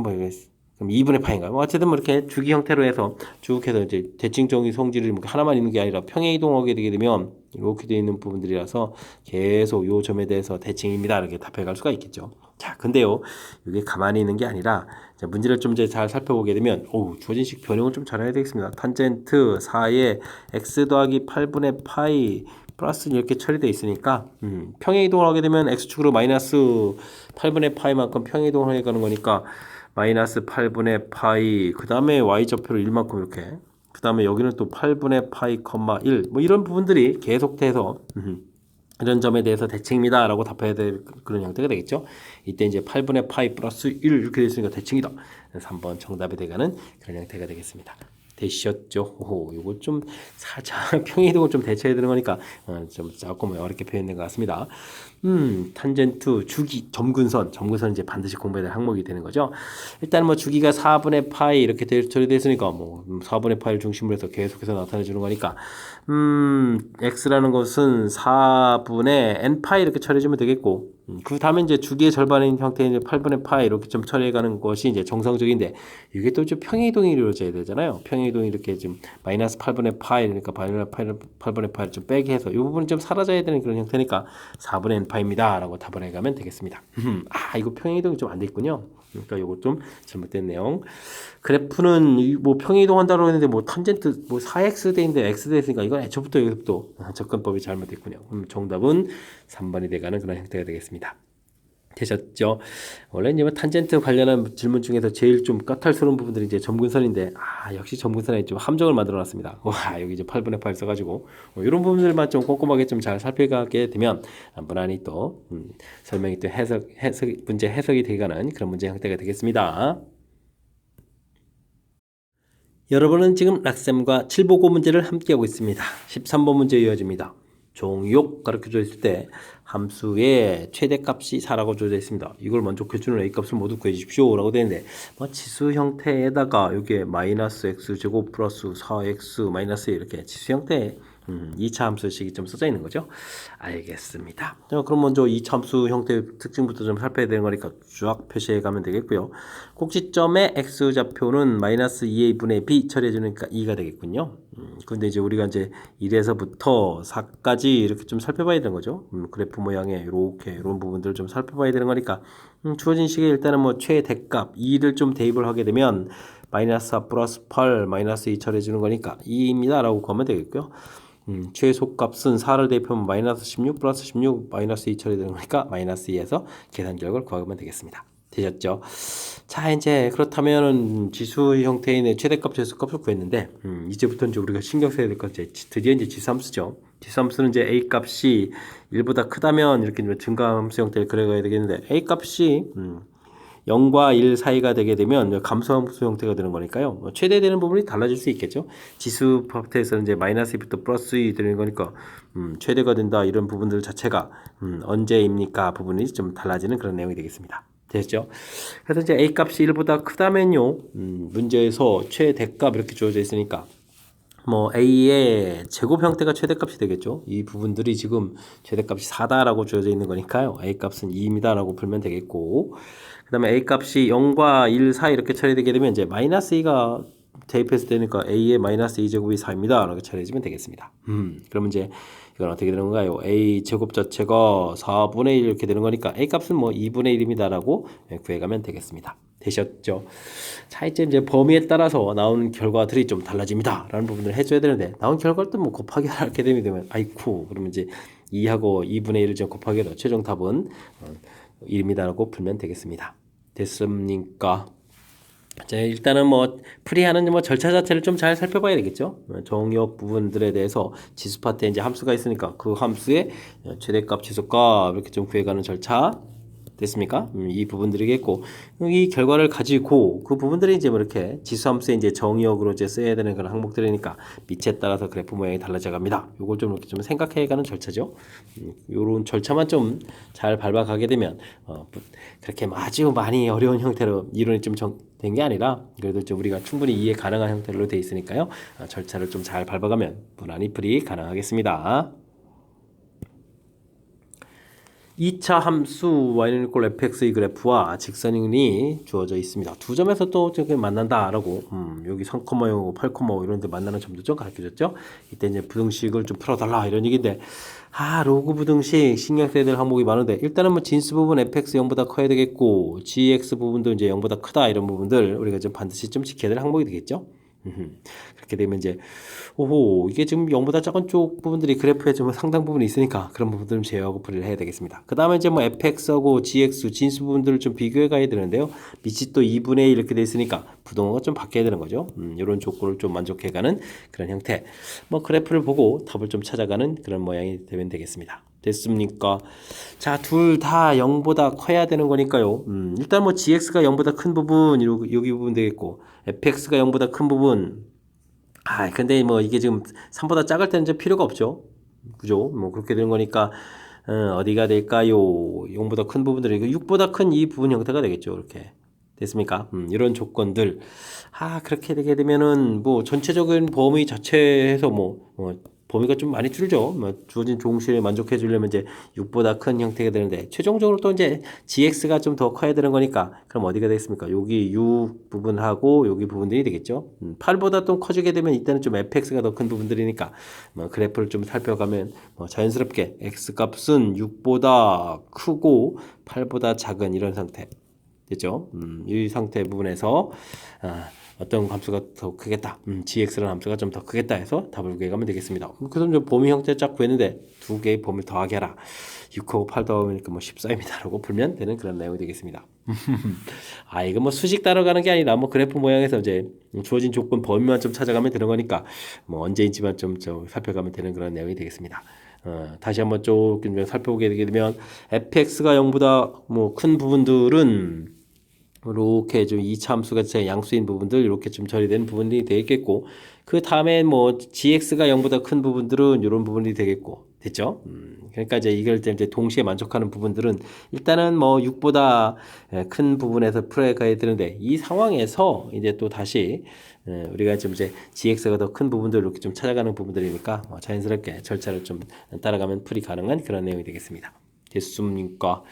그럼 2분의 파인가요? 어쨌든 뭐 이렇게 주기 형태로 해서 쭉 해서 이제 대칭적인 성질이 뭐 하나만 있는 게 아니라 평행 이동하게 되게 되면 이렇게 되어 있는 부분들이라서 계속 요 점에 대해서 대칭입니다. 이렇게 답해 갈 수가 있겠죠. 자, 근데요, 이게 가만히 있는 게 아니라 문제를 좀 이제 잘 살펴보게 되면, 주어진 식 변형을 좀 잘해야 되겠습니다. 탄젠트 4에 x 더하기 8분의 파이 플러스 이렇게 처리되어 있으니까, 평행 이동을 하게 되면 x축으로 마이너스 8분의 파이만큼 평행 이동을 해 가는 거니까, 마이너스 8분의 파이, 그 다음에 y좌표로 1만큼 이렇게, 그 다음에 여기는 또 8분의 파이, 1, 뭐 이런 부분들이 계속돼서 이런 점에 대해서 대칭입니다 라고 답해야 될 그런 형태가 되겠죠. 이때 이제 8분의 파이 플러스 1 이렇게 됐으니까 대칭이다. 그래서 3번 정답이 돼가는 그런 형태가 되겠습니다. 되셨죠? 요거 좀 살짝 평행이동을 좀 대처해야 되는 거니까 좀 조금 어렵게 표현된 것 같습니다. 탄젠트, 주기, 점근선 이제 반드시 공부해야 될 항목이 되는 거죠. 일단 뭐 주기가 4분의 파이 이렇게 처리됐으니까 뭐 4분의 파이를 중심으로 해서 계속해서 나타내 주는 거니까 x라는 것은 4분의 n파이 이렇게 처리해 주면 되겠고, 그 다음에 이제 주기의 절반인 형태의 이제 8분의 파이 이렇게 좀 처리해 가는 것이 이제 정상적인데, 이게 또 좀 평행이동이 이루어져야 되잖아요. 평행이동이 이렇게 좀 마이너스 8분의 파이, 그러니까 8분의 파이를 좀 빼게 해서 이 부분은 좀 사라져야 되는 그런 형태니까 4분의 n파입니다 라고 답을 해가면 되겠습니다. 이거 평행이동이 좀 안 돼 있군요. 그러니까 요거 좀 잘못된 내용. 그래프는 뭐 평행이동 한다고 했는데 뭐 탄젠트 뭐 4x 대인데 x 대있으니까 이건 애초부터 여기서부터 접근법이 잘못됐군요. 정답은 3번이 돼가는 그런 형태가 되겠습니다. 되셨죠? 원래 이제 탄젠트 관련한 질문 중에서 제일 좀 까탈스러운 부분들이 이제 점근선인데, 역시 점근선에 좀 함정을 만들어 놨습니다. 여기 이제 8분의 8 써가지고, 이런 부분들만 좀 꼼꼼하게 좀 잘 살펴가게 되면, 무난히 또, 설명이 또 문제 해석이 되가는 그런 문제 형태가 되겠습니다. 여러분은 지금 락쌤과 7보고 문제를 함께하고 있습니다. 13번 문제 이어집니다. 종욕 가르쳐져 있을 때 함수의 최대값이 4라고 주어져 있습니다. 이걸 만족해주는 A값을 모두 구해주십시오 라고 되어 있는데, 지수 형태에다가 여기에 마이너스 X제곱 플러스 4X 마이너스 이렇게 지수 형태의 2차 함수식이 좀 써져 있는 거죠. 알겠습니다. 그럼 먼저 2차 함수 형태의 특징부터 좀 살펴야 되는 거니까 쫙 표시해 가면 되겠고요. 꼭지점의 X좌표는 마이너스 2A분의 B 처리해 주니까 2가 되겠군요. 근데 이제 우리가 이제 1에서부터 4까지 이렇게 좀 살펴봐야 되는 거죠. 그래프 모양의 이렇게 이런 부분들을 좀 살펴봐야 되는 거니까, 주어진 식에 일단은 뭐 최대값 2를 좀 대입을 하게 되면 마이너스 4 플러스 8 마이너스 2 처리해 주는 거니까 2입니다 라고 구하면 되겠고요. 최소값은 4를 대입하면 마이너스 16 플러스 16 마이너스 2 처리되는 거니까 마이너스 2에서 계산 결과를 구하면 되겠습니다. 되셨죠? 자, 이제 그렇다면은 지수 형태의 최대값, 최소값을 구했는데, 이제부터 이제 우리가 신경 써야 될 건 이제 드디어 이제 지수함수죠. 지수함수는 이제 A 값이 1보다 크다면 이렇게 증가함수 형태를 그려가야 되겠는데, A 값이 0과 1 사이가 되게 되면 감소함수 형태가 되는 거니까요. 최대되는 부분이 달라질 수 있겠죠. 지수 파트에서는 이제 마이너스 2부터 플러스 2 되는 거니까 최대가 된다 이런 부분들 자체가 언제입니까 부분이 좀 달라지는 그런 내용이 되겠습니다. 됐죠? 그래서 이제 A 값이 1보다 크다면요, 문제에서 최대값 이렇게 주어져 있으니까 뭐 A의 제곱 형태가 최대값이 되겠죠. 이 부분들이 지금 최대값이 4다라고 주어져 있는 거니까요. A 값은 2입니다라고 풀면 되겠고, 그 다음에 A 값이 0과 1 사이 이렇게 처리되게 되면 이제 마이너스 2가 대입해서 되니까 A의 마이너스 2제곱이 4입니다 라고 처리해주면 되겠습니다. 그러면 이제 이건 어떻게 되는 건가요? A 제곱 자체가 4분의 1 이렇게 되는 거니까 A 값은 뭐 2분의 1입니다 라고 구해가면 되겠습니다. 되셨죠? 차이점 이제 범위에 따라서 나오는 결과들이 좀 달라집니다. 라는 부분을 해줘야 되는데, 나온 결과를 또 뭐 곱하기 하게 되면, 아이쿠, 그러면 이제 2하고 2분의 1을 좀 곱하기 해도 최종 답은 1입니다라고 풀면 되겠습니다. 됐습니까? 자, 일단은 뭐 풀이하는 뭐 절차 자체를 좀 잘 살펴봐야 되겠죠. 정의역 부분들에 대해서 지수 파트에 이제 함수가 있으니까 그 함수의 최대값, 지수값 이렇게 좀 구해가는 절차 됐습니까? 이 부분들이겠고 이 결과를 가지고 그 부분들이 이제 뭐 이렇게 지수 함수에 이제 정의역으로 이제 써야 되는 그런 항목들이니까 밑에 따라서 그래프 모양이 달라져 갑니다. 요걸 좀 이렇게 좀 생각해가는 절차죠. 요런 절차만 좀 잘 밟아가게 되면 그렇게 아주 많이 어려운 형태로 이론이 좀 된 게 아니라 그래도 좀 우리가 충분히 이해 가능한 형태로 돼 있으니까요. 절차를 좀 잘 밟아가면 무난히 풀이 가능하겠습니다. 2차 함수 y는 꼴 fx의 그래프와 직선이 주어져 있습니다. 두 점에서 또 저기 만난다라고 여기 3,0, 8,5 이런 데 만나는 점도 좀 가르쳐줬죠. 이때 이제 부등식을 좀 풀어달라 이런 얘기인데 로그 부등식 신경 써야 될 항목이 많은데 일단은 뭐 진수 부분 fx 0보다 커야 되겠고 gx 부분도 이제 0보다 크다 이런 부분들 우리가 좀 반드시 좀 지켜야 될 항목이 되겠죠. 그렇게 되면 이제 이게 지금 0보다 작은 쪽 부분들이 그래프에 좀 상당 부분이 있으니까 그런 부분들을 제어하고 풀이를 해야 되겠습니다. 그 다음에 이제 뭐 fx하고 gx 진수 부분들을 좀 비교해 가야 되는데요. 밑이 또 2분의 1 이렇게 돼 있으니까 부동호가 좀 바뀌어야 되는 거죠. 이런 조건을 좀 만족해 가는 그런 형태. 뭐 그래프를 보고 답을 좀 찾아가는 그런 모양이 되면 되겠습니다. 됐습니까? 자, 둘 다 0보다 커야 되는 거니까요. 일단 뭐 gx가 0보다 큰 부분 여기 부분 되겠고 fx가 0보다 큰 부분 근데 뭐 이게 지금 3보다 작을 때는 이제 필요가 없죠. 그죠? 뭐 그렇게 되는 거니까 어디가 될까요? 0보다 큰 부분들이 6보다 큰 이 부분 형태가 되겠죠. 이렇게. 됐습니까? 이런 조건들. 그렇게 되게 되면은 뭐 전체적인 범위 자체에서 범위가 좀 많이 줄죠. 주어진 종실에 만족해 주려면 이제 6보다 큰 형태가 되는데 최종적으로 또 이제 gx가 좀 더 커야 되는 거니까 그럼 어디가 되겠습니까? 여기 6 부분하고 여기 부분들이 되겠죠. 8보다 또 커지게 되면 이때는 좀 fx가 더 큰 부분들이니까 그래프를 좀 살펴가면 자연스럽게 x 값은 6보다 크고 8보다 작은 이런 상태 됐죠. 이 상태 부분에서 어떤 함수가 더 크겠다. gx라는 함수가 좀 더 크겠다 해서 답을 구해가면 되겠습니다. 그래서 좀 범위 형태 쫙 구했는데 두 개의 범위를 더하게 하라. 6하고 8 더하니까 14입니다. 라고 풀면 되는 그런 내용이 되겠습니다. 이거 뭐 수식 따라가는 게 아니라 뭐 그래프 모양에서 이제 주어진 조건 범위만 좀 찾아가면 되는 거니까 뭐 언제인지만 좀 살펴가면 되는 그런 내용이 되겠습니다. 다시 한번 조금 살펴보게 되게 되면 fx가 0보다 뭐 큰 부분들은 이렇게 좀 2차 함수가 제 양수인 부분들 이렇게 좀 처리되는 부분이 되겠고 그 다음에 뭐 gx가 0보다 큰 부분들은 이런 부분이 되겠고 됐죠? 그러니까 이제 이걸 이제 동시에 만족하는 부분들은 일단은 뭐 6보다 큰 부분에서 풀어가야 되는데 이 상황에서 이제 또 다시 우리가 좀 이제 gx가 더 큰 부분들 이렇게 좀 찾아가는 부분들이니까 자연스럽게 절차를 좀 따라가면 풀이 가능한 그런 내용이 되겠습니다. 됐습니까?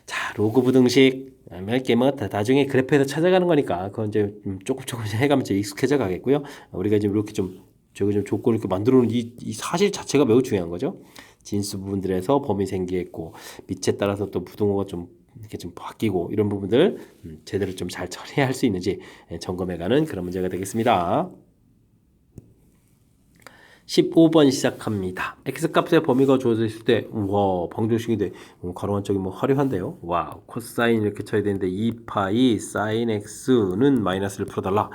자, 로그 부등식 몇 개 뭐 나중에 그래프에서 찾아가는 거니까 그건 이제 조금 해가면 이제 익숙해져 가겠고요. 우리가 지금 이렇게 좀 조건을 이렇게 만들어 놓은 이 사실 자체가 매우 중요한 거죠. 진수 부분들에서 범위 생기겠고 밑에 따라서 또 부등호가 좀 이렇게 좀 바뀌고 이런 부분들 제대로 좀 잘 처리할 수 있는지 점검해가는 그런 문제가 되겠습니다. 15번 시작합니다. x값의 범위가 주어져 있을 때, 방정식인데, 가로 한쪽이 화려한데요. 코사인 이렇게 쳐야 되는데, 2파이 사인 x는 마이너스를 풀어달라.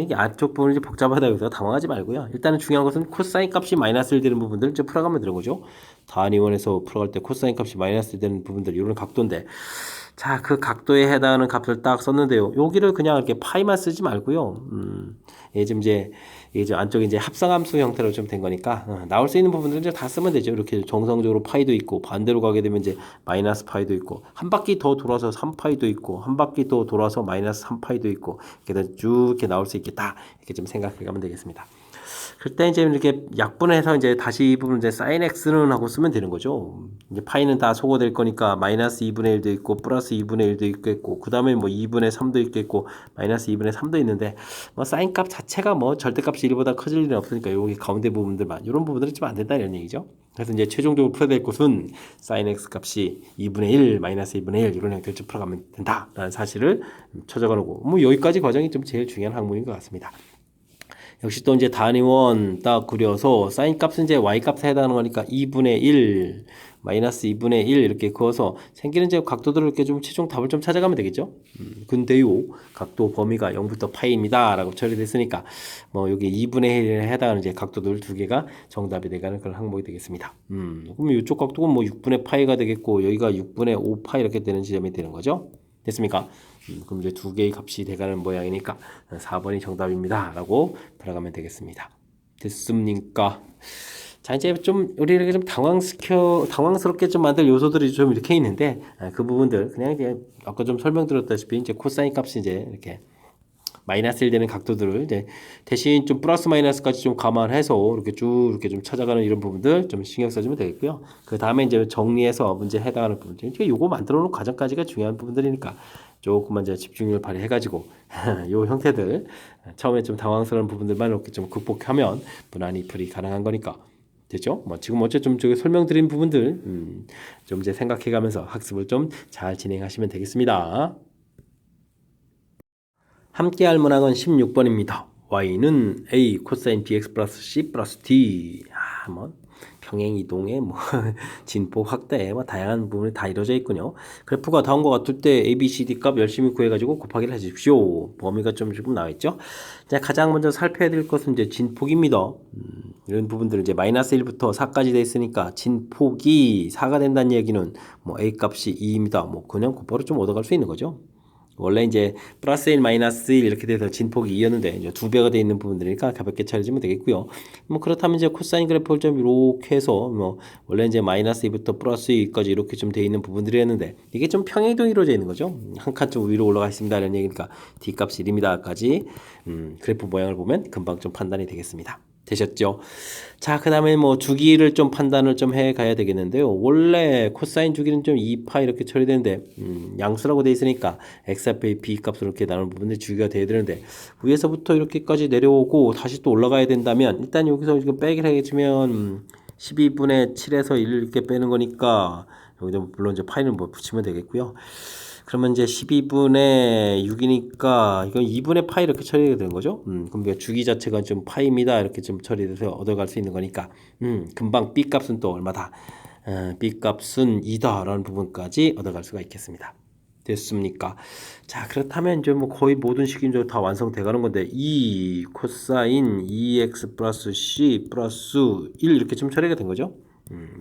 이게 앞쪽 부분이 복잡하다 해서 당황하지 말고요. 일단은 중요한 것은 코사인 값이 마이너스를 되는 부분들을 이제 풀어가면 되는 거죠. 단위원에서 풀어갈 때 코사인 값이 마이너스 되는 부분들, 이런 각도인데, 자, 그 각도에 해당하는 값을 딱 썼는데요. 여기를 그냥 이렇게 파이만 쓰지 말고요. 지금 이제 안쪽에 이제 합성함수 형태로 좀 된 거니까 나올 수 있는 부분들은 이제 다 쓰면 되죠. 이렇게 정성적으로 파이도 있고 반대로 가게 되면 이제 마이너스 파이도 있고 한 바퀴 더 돌아서 3파이도 있고 한 바퀴 더 돌아서 마이너스 3파이도 있고 이렇게 쭉 이렇게 나올 수 있겠다. 이렇게 좀 생각해 가면 되겠습니다. 그때 이제 이렇게 약분해서 이제 다시 이 부분 이제 sin x는 하고 쓰면 되는 거죠. 이제 파이는 다 소거될 거니까 마이너스 2분의 1도 있고 플러스 플러스 2분의 1도 있겠고 그 다음에 뭐 2분의 3도 있겠고 마이너스 2분의 3도 있는데 뭐 사인 값 자체가 뭐 절대값이 1보다 커질 일은 없으니까 여기 가운데 부분들만 이런 부분들은 좀 안 된다 이런 얘기죠. 그래서 이제 최종적으로 풀어야 될 것은 사인 x 값이 2분의 1 마이너스 2분의 1 이런 형태로 좀 풀어가면 된다라는 사실을 찾아가고 뭐 여기까지 과정이 좀 제일 중요한 항목인 것 같습니다. 역시 또 이제 단위원 딱 그려서 사인 값은 이제 y 값에 해당하는 거니까 2분의 1 마이너스 2분의 1 이렇게 그어서 생기는 이제 각도들을 이렇게 좀 최종 답을 좀 찾아가면 되겠죠. 근데요 각도 범위가 0부터 파이입니다 라고 처리됐으니까 뭐 여기 2분의 1에 해당하는 이제 각도들 두 개가 정답이 되가는 그런 항목이 되겠습니다. 그럼 이쪽 각도는 뭐 6분의 파이가 되겠고 여기가 6분의 5 파이 이렇게 되는 지점이 되는 거죠. 됐습니까? 그럼 이제 두 개의 값이 돼가는 모양이니까 4번이 정답입니다 라고 들어가면 되겠습니다. 됐습니까? 자 이제 좀 우리에게 좀 당황스럽게 좀 만들 요소들이 좀 이렇게 있는데 그 부분들 그냥 이제 아까 좀 설명드렸다시피 이제 코사인 값이 이제 이렇게 마이너스 1 되는 각도들을 이제 대신 좀 플러스 마이너스까지 좀 감안해서 이렇게 쭉 이렇게 좀 찾아가는 이런 부분들 좀 신경 써주면 되겠고요. 그 다음에 이제 정리해서 문제에 해당하는 부분들. 이제 요거 만들어 놓은 과정까지가 중요한 부분들이니까 조금만 이제 집중력을 발휘해가지고 요 형태들 처음에 좀 당황스러운 부분들만 이렇게 좀 극복하면 무난히 풀이 가능한 거니까. 됐죠? 뭐 지금 어째 좀 저기 설명드린 부분들 좀 이제 생각해가면서 학습을 좀 잘 진행하시면 되겠습니다. 함께할 문항은 16번입니다. y는 a 코사인 bx 플러스 c 플러스 d. 뭐 평행 이동의 뭐 진폭 확대 뭐 다양한 부분이 다 이루어져 있군요. 그래프가 다음과 같을 때 a, b, c, d 값 열심히 구해가지고 곱하기를 해주십시오. 범위가 좀 조금 나와 있죠. 자 가장 먼저 살펴야 될 것은 이제 진폭입니다. 이런 부분들은 이제 마이너스 1부터 4까지 돼 있으니까 진폭이 4가 된다는 얘기는 뭐 a 값이 2입니다. 뭐 그냥 곧바로 좀 얻어갈 수 있는 거죠. 원래 이제 플러스 1 마이너스 1 이렇게 돼서 진폭이 2였는데 이제 2배가 돼 있는 부분들이니까 가볍게 처리해주면 되겠고요. 뭐 그렇다면 이제 코사인 그래프를 좀 이렇게 해서 뭐 원래 이제 마이너스 2부터 플러스 2까지 이렇게 좀 돼 있는 부분들이었는데 이게 좀 평행이동이 이루어져 있는 거죠. 한 칸 좀 위로 올라가 있습니다 이런 얘기니까 d 값이 1입니다까지 그래프 모양을 보면 금방 좀 판단이 되겠습니다. 되셨죠? 자, 그 다음에 뭐 주기를 좀 판단을 좀 해 가야 되겠는데요. 원래 코사인 주기는 좀 2파 이렇게 처리되는데, 양수라고 돼 있으니까 x 앞에 b 값으로 이렇게 나누는 부분이 주기가 돼야 되는데, 위에서부터 이렇게까지 내려오고 다시 또 올라가야 된다면, 일단 여기서 이거 빼기를 해주면 12분의 7에서 1 이렇게 빼는 거니까, 여기도 물론 이제 파이는 뭐 붙이면 되겠고요. 그러면 이제 12분의 6이니까 이건 2분의 파이 이렇게 처리가 되는 거죠. 그럼 주기 자체가 좀 파이입니다. 이렇게 좀 처리돼서 얻어갈 수 있는 거니까 금방 B 값은 또 얼마다? B 값은 2다라는 부분까지 얻어갈 수가 있겠습니다. 됐습니까? 자 그렇다면 이제 뭐 거의 모든 식이 이제 다 완성돼 가는 건데 2 코사인 2x 플러스 c 플러스 1 이렇게 좀 처리가 된 거죠.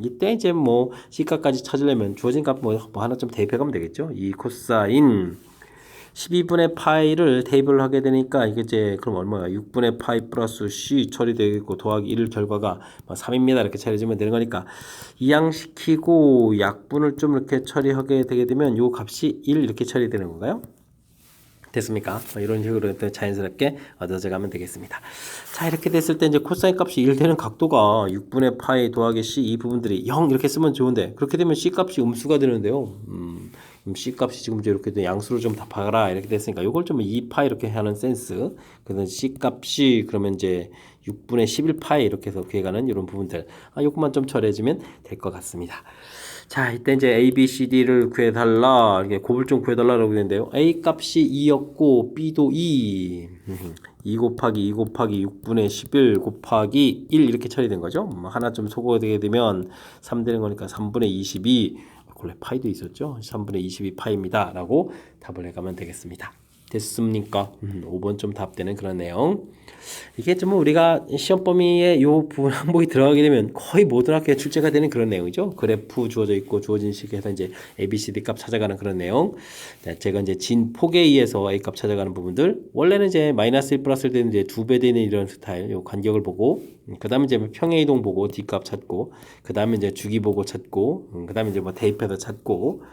이때 이제 뭐 C값까지 찾으려면 주어진 값 뭐 하나 좀 대입해가면 되겠죠. 이 코사인 12분의 파이를 대입을 하게 되니까 이게 이제 그럼 얼마야? 6분의 파이 플러스 C 처리되겠고 더하기 1 결과가 3입니다. 이렇게 처리해주면 되는 거니까 이항시키고 약분을 좀 이렇게 처리하게 되게 되면 요 값이 1 이렇게 처리되는 건가요? 됐습니까? 이런 식으로 자연스럽게 얻어져 가면 되겠습니다. 자, 이렇게 됐을 때 이제 코사인 값이 1 되는 각도가 6분의 파이 더하기 c 이 부분들이 0 이렇게 쓰면 좋은데 그렇게 되면 c 값이 음수가 되는데요. c 값이 지금 이렇게 양수로 좀 다 박아라 이렇게 됐으니까 이걸 좀 2파이 이렇게 하는 센스. 그래서 c 값이 그러면 이제 6분의 11파이 이렇게 해서 구해가는 이런 부분들. 요것만 좀 처리해주면 될 것 같습니다. 자, 이때 이제 A, B, C, D를 구해달라. 이렇게 곱을 좀 구해달라고 했는데요. A 값이 2였고, B도 2. 2 곱하기 2 곱하기 6분의 11 곱하기 1 이렇게 처리된 거죠. 하나 좀 소거되게 되면 3 되는 거니까 3분의 22. 원래 파이도 있었죠. 3분의 22 파이입니다. 라고 답을 해가면 되겠습니다. 됐습니까? 5번 좀 답되는 그런 내용. 이게 좀 우리가 시험 범위에 요 부분 항목이 들어가게 되면 거의 모든 학교에 출제가 되는 그런 내용이죠. 그래프 주어져 있고 주어진 식에서 이제 A, B, C, D 값 찾아가는 그런 내용. 자, 제가 이제 진폭에 의해서 A 값 찾아가는 부분들. 원래는 이제 마이너스 1 플러스 1 되는 이제 2배 되는 이런 스타일, 요 간격을 보고, 그 다음에 이제 평행 이동 보고 D 값 찾고, 그 다음에 이제 주기 보고 찾고, 그 다음에 이제 뭐 대입해서 찾고.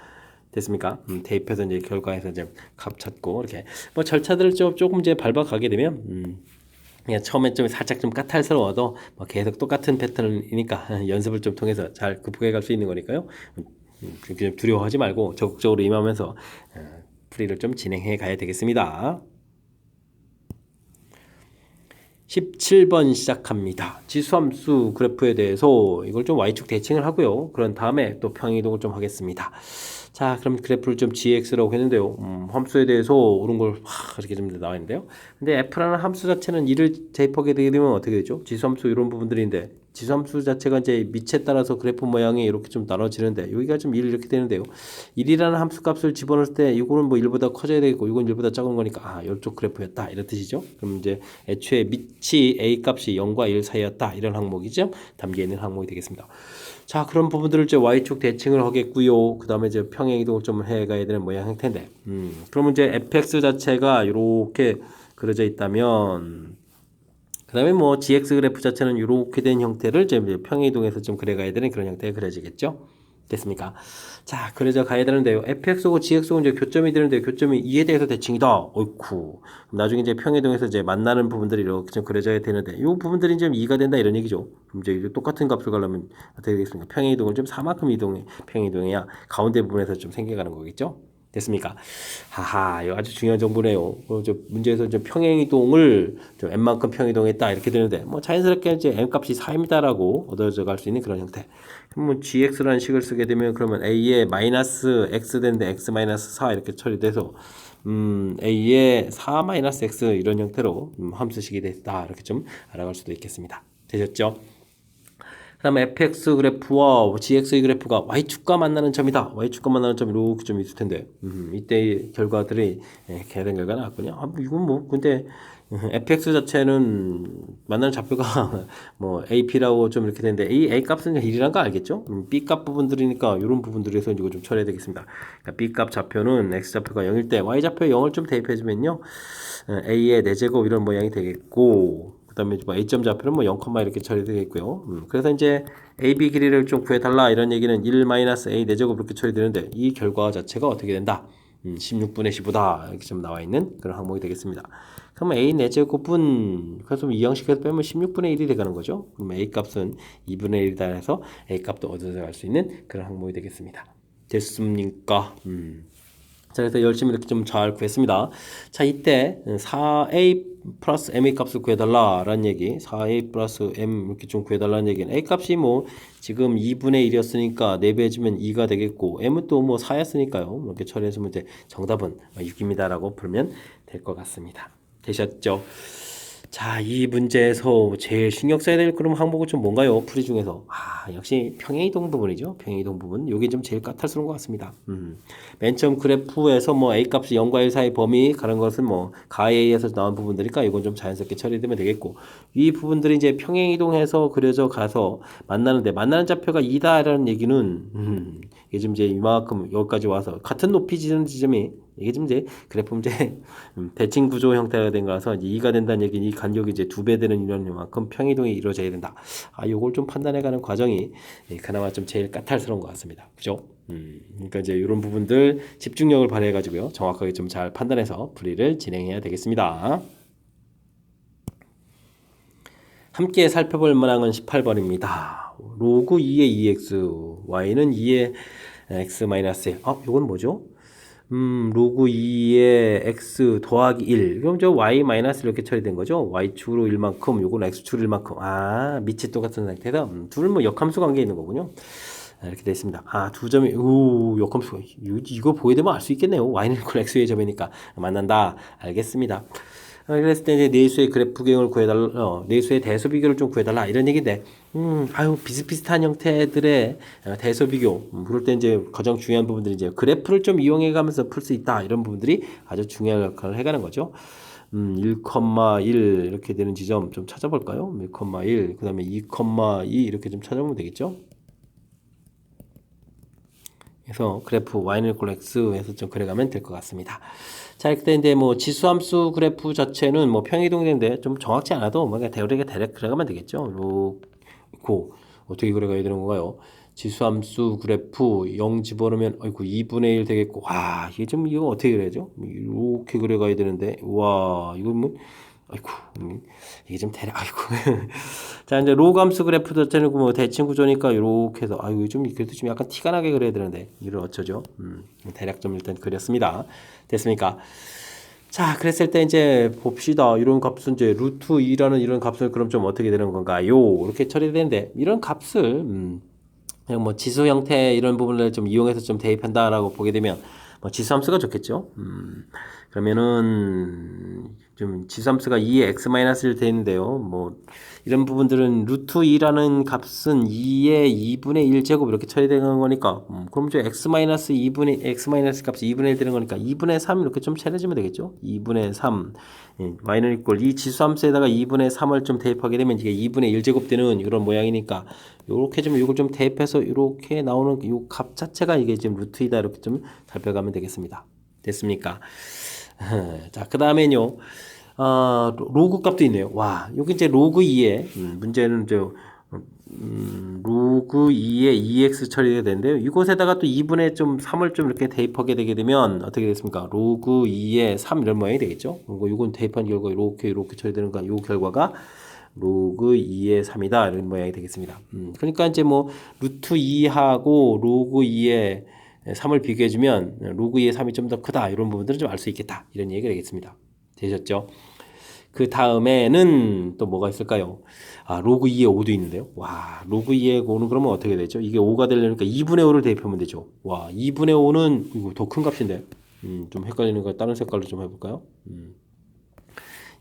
됐습니까? 대입해서 이제 결과에서 이제 값 찾고 이렇게 뭐 절차들을 조금 이제 밟아가게 되면 그냥 처음에 좀 살짝 좀 까탈스러워도 뭐 계속 똑같은 패턴이니까 연습을 좀 통해서 잘 극복해 갈 수 있는 거니까요. 그렇게 좀 두려워하지 말고 적극적으로 임하면서 풀이를 좀 진행해 가야 되겠습니다. 17번 시작합니다. 지수함수 그래프에 대해서 이걸 좀 Y축 대칭을 하고요. 그런 다음에 또 평행이동을 좀 하겠습니다. 자, 그럼 그래프를 좀 GX라고 했는데요. 함수에 대해서 옳은 걸 이렇게 좀 나와 있는데요. 근데 F라는 함수 자체는 2를 대입하게 되게 되면 어떻게 되죠? 지수함수 이런 부분들인데 지수함수 자체가 이제 밑에 따라서 그래프 모양이 이렇게 좀 나눠지는데 여기가 좀 1 이렇게 되는데요. 1이라는 함수 값을 집어넣을 때 이거는 뭐 1보다 커져야 되겠고 이건 1보다 작은 거니까 이쪽 그래프였다 이런 뜻이죠. 그럼 이제 애초에 밑이 A 값이 0과 1 사이였다 이런 항목이죠. 담겨 있는 항목이 되겠습니다. 자, 그런 부분들을 이제 Y축 대칭을 하겠고요. 그 다음에 이제 평행 이동을 좀 해가야 되는 모양 형태인데, 그러면 이제 fx 자체가 이렇게 그려져 있다면, 그 다음에 뭐 gx 그래프 자체는 이렇게 된 형태를 이제 평행 이동해서 좀 그려가야 되는 그런 형태가 그려지겠죠. 됐습니까? 자, 그래서 가야 되는데요. fx하고 gx하고 이제 교점이 되는데 교점이 2에 대해서 대칭이다. 어이쿠. 나중에 이제 평행이동에서 이제 만나는 부분들이 이렇게 좀 그려져야 되는데 이 부분들이 좀 2가 된다 이런 얘기죠. 그럼 이제 똑같은 값을 가려면 어떻게 되겠습니까? 평행이동을 좀 4만큼 평행이동해야 가운데 부분에서 좀 생겨가는 거겠죠. 됐습니까? 하하, 이거 아주 중요한 정보네요. 문제에서 좀 평행이동을 좀 n만큼 평행이동했다 이렇게 되는데 뭐 자연스럽게 이제 n 값이 4입니다라고 얻어져 갈 수 있는 그런 형태. 그러면 gx라는 식을 쓰게 되면 그러면 a에 마이너스 x 되는데 x 마이너스 4 이렇게 처리돼서 a에 4 마이너스 x 이런 형태로 함수식이 됐다 이렇게 좀 알아갈 수도 있겠습니다. 되셨죠? 그 다음에 fx 그래프와 gx 그래프가 y축과 만나는 점이다. y축과 만나는 점 이렇게 좀 있을 텐데 이때 결과들이 계산 결과 나왔군요. 이건 뭐 근데 fx 자체는 만나는 좌표가 뭐 ap라고 좀 이렇게 되는데 a 값은 1이란 거 알겠죠? b 값 부분들이니까 이런 부분들에서 이거 좀 처리해야 되겠습니다. 그러니까 b 값 좌표는 x 좌표가 0일 때 y 좌표 0을 좀 대입해주면요 a의 4제곱 이런 모양이 되겠고 그다음에 뭐 a점 좌표는 뭐 0, 이렇게 처리되겠고요. 그래서 이제 AB 길이를 좀 구해달라 이런 얘기는 1 마이너스 A 4제곱 이렇게 처리되는데 이 결과 자체가 어떻게 된다? 16분의 15다 이렇게 좀 나와 있는 그런 항목이 되겠습니다. 그럼 A 4제곱은 그래서 이 형식에서 빼면 16분의 1이 되가는 거죠. 그럼 A 값은 2분의 1이다 해서 A 값도 얻어서 갈 수 있는 그런 항목이 되겠습니다. 됐습니까? 자, 그래서 열심히 이렇게 좀 잘 구했습니다. 자, 이때 4a 플러스 m의 값을 구해달라라는 얘기, 4a 플러스 m 이렇게 좀 구해달라는 얘기는 a 값이 뭐 지금 2분의 1이었으니까 4배 해주면 2가 되겠고 m은 또 뭐 4였으니까요. 이렇게 처리해서 이제 정답은 6입니다라고 풀면 될 것 같습니다. 되셨죠? 자, 이 문제에서 제일 신경 써야 될 그런 항목은 좀 뭔가요? 풀이 중에서. 역시 평행이동 부분이죠. 평행이동 부분. 요게 좀 제일 까탈스러운 것 같습니다. 맨 처음 그래프에서 뭐 A 값이 0과 1 사이 범위 가는 것은 뭐 가에 A에서 나온 부분들이니까 이건 좀 자연스럽게 처리되면 되겠고 이 부분들이 이제 평행이동해서 그려져 가서 만나는데 만나는 좌표가 2다라는 얘기는 이게 지금 이제 이만큼 여기까지 와서 같은 높이 지는 지점이 이게 지금 이제 그래프 이제 대칭 구조 형태가 된 거라서 이제 2가 된다는 얘기는 이 간격이 이제 2배 되는 이만큼 평이동이 이루어져야 된다. 요걸 좀 판단해가는 과정이 그나마 좀 제일 까탈스러운 것 같습니다. 그죠? 그러니까 이제 이런 부분들 집중력을 발휘해가지고요 정확하게 좀 잘 판단해서 풀이를 진행해야 되겠습니다. 함께 살펴볼 문항은 18번입니다. 로그 2의 2x, y는 2의 x 마이너스 1. 이건 뭐죠? 로그 2의 x 더하기 1. 그럼 저 y 마이너스 이렇게 처리된 거죠. y축으로 1만큼, 요건 x축으로 1만큼. 밑이 똑같은 상태에서 둘은 뭐 역함수 관계에 있는 거군요. 이렇게 되어 있습니다. 두 점이, 역함수. 이거 보게 되면 알 수 있겠네요. y는 x의 점이니까 만난다. 알겠습니다. 그랬을 때 이제 내수의 그래프 경을 구해달라, 내수의 대소 비교를 좀 구해달라 이런 얘기인데, 비슷비슷한 형태들의 대소 비교, 그럴 때 이제 가장 중요한 부분들이 이제 그래프를 좀 이용해가면서 풀 수 있다 이런 부분들이 아주 중요한 역할을 해가는 거죠. 1,1 이렇게 되는 지점 좀 찾아볼까요? 1,1, 그 다음에 2,2 이렇게 좀 찾아보면 되겠죠. 그래서 그래프 y는 x 해서 좀 그려가면 될 것 같습니다. 자, 이때 이제 뭐 지수함수 그래프 자체는 뭐 평이동인데 좀 정확치 않아도 뭔가 대략 그려가면 되겠죠. 고 어떻게 그려가야 되는 건가요? 지수함수 그래프 0 집어넣으면 2분의 1 되겠고 이게 좀 이거 어떻게 그려야죠? 이렇게 그려가야 되는데 이거 뭐 아이고, 이게 좀 아이고. 자, 이제 로그 함수 그래프 자체는 뭐 대칭 구조니까 이렇게 해서, 아이고, 좀, 그래도 좀 약간 티가 나게 그려야 되는데, 이걸 어쩌죠? 대략 좀 일단 그렸습니다. 됐습니까? 자, 그랬을 때 이제 봅시다. 이런 값은 이제 루트 2라는 이런 값을 그럼 좀 어떻게 되는 건가요? 이렇게 처리되는데, 이런 값을, 그냥 뭐 지수 형태 이런 부분을 좀 이용해서 좀 대입한다라고 보게 되면, 뭐 지수함수가 좋겠죠. 그러면은 좀 지수함수가 2의 x-1 돼 있는데요. 뭐 이런 부분들은 루트 2라는 값은 2의 2분의 1 제곱 이렇게 처리되는 거니까 그럼 이제 x-2분의 x- 값이 2분의 1 되는 거니까 2분의 3 이렇게 좀 차려주면 되겠죠. 2분의 3 y는 이꼴 이 지수함수에다가 2분의 3을 좀 대입하게 되면 이게 2분의 1 제곱 되는 이런 모양이니까 요렇게 좀 이걸 좀 대입해서 이렇게 나오는 이 값 자체가 이게 지금 루트 2다 이렇게 좀 살펴가면 되겠습니다. 됐습니까? 자, 그 다음에는요, 로그 값도 있네요. 와, 여기 이제 로그 2에, 문제는 로그 2에 2x 처리가 되는데요. 이곳에다가 또 2분의 좀 3을 좀 이렇게 대입하게 되게 되면 어떻게 됐습니까? 로그 2에 3 이런 모양이 되겠죠? 그리고 이건 대입한 결과 이렇게 처리되는가, 요 결과가 로그 2의 3이다. 이런 모양이 되겠습니다. 그러니까 이제 뭐, 루트 2하고 로그 2의 3을 비교해주면 로그 2의 3이 좀 더 크다. 이런 부분들은 좀 알 수 있겠다. 이런 얘기가 되겠습니다. 되셨죠? 그 다음에는 또 뭐가 있을까요? 아, 로그 2의 5도 있는데요. 와, 로그 2의 5는 그러면 어떻게 되죠? 이게 5가 되려니까 2분의 5를 대입하면 되죠. 와, 2분의 5는 이거 더 큰 값인데. 좀 헷갈리는 거 다른 색깔로 좀 해볼까요?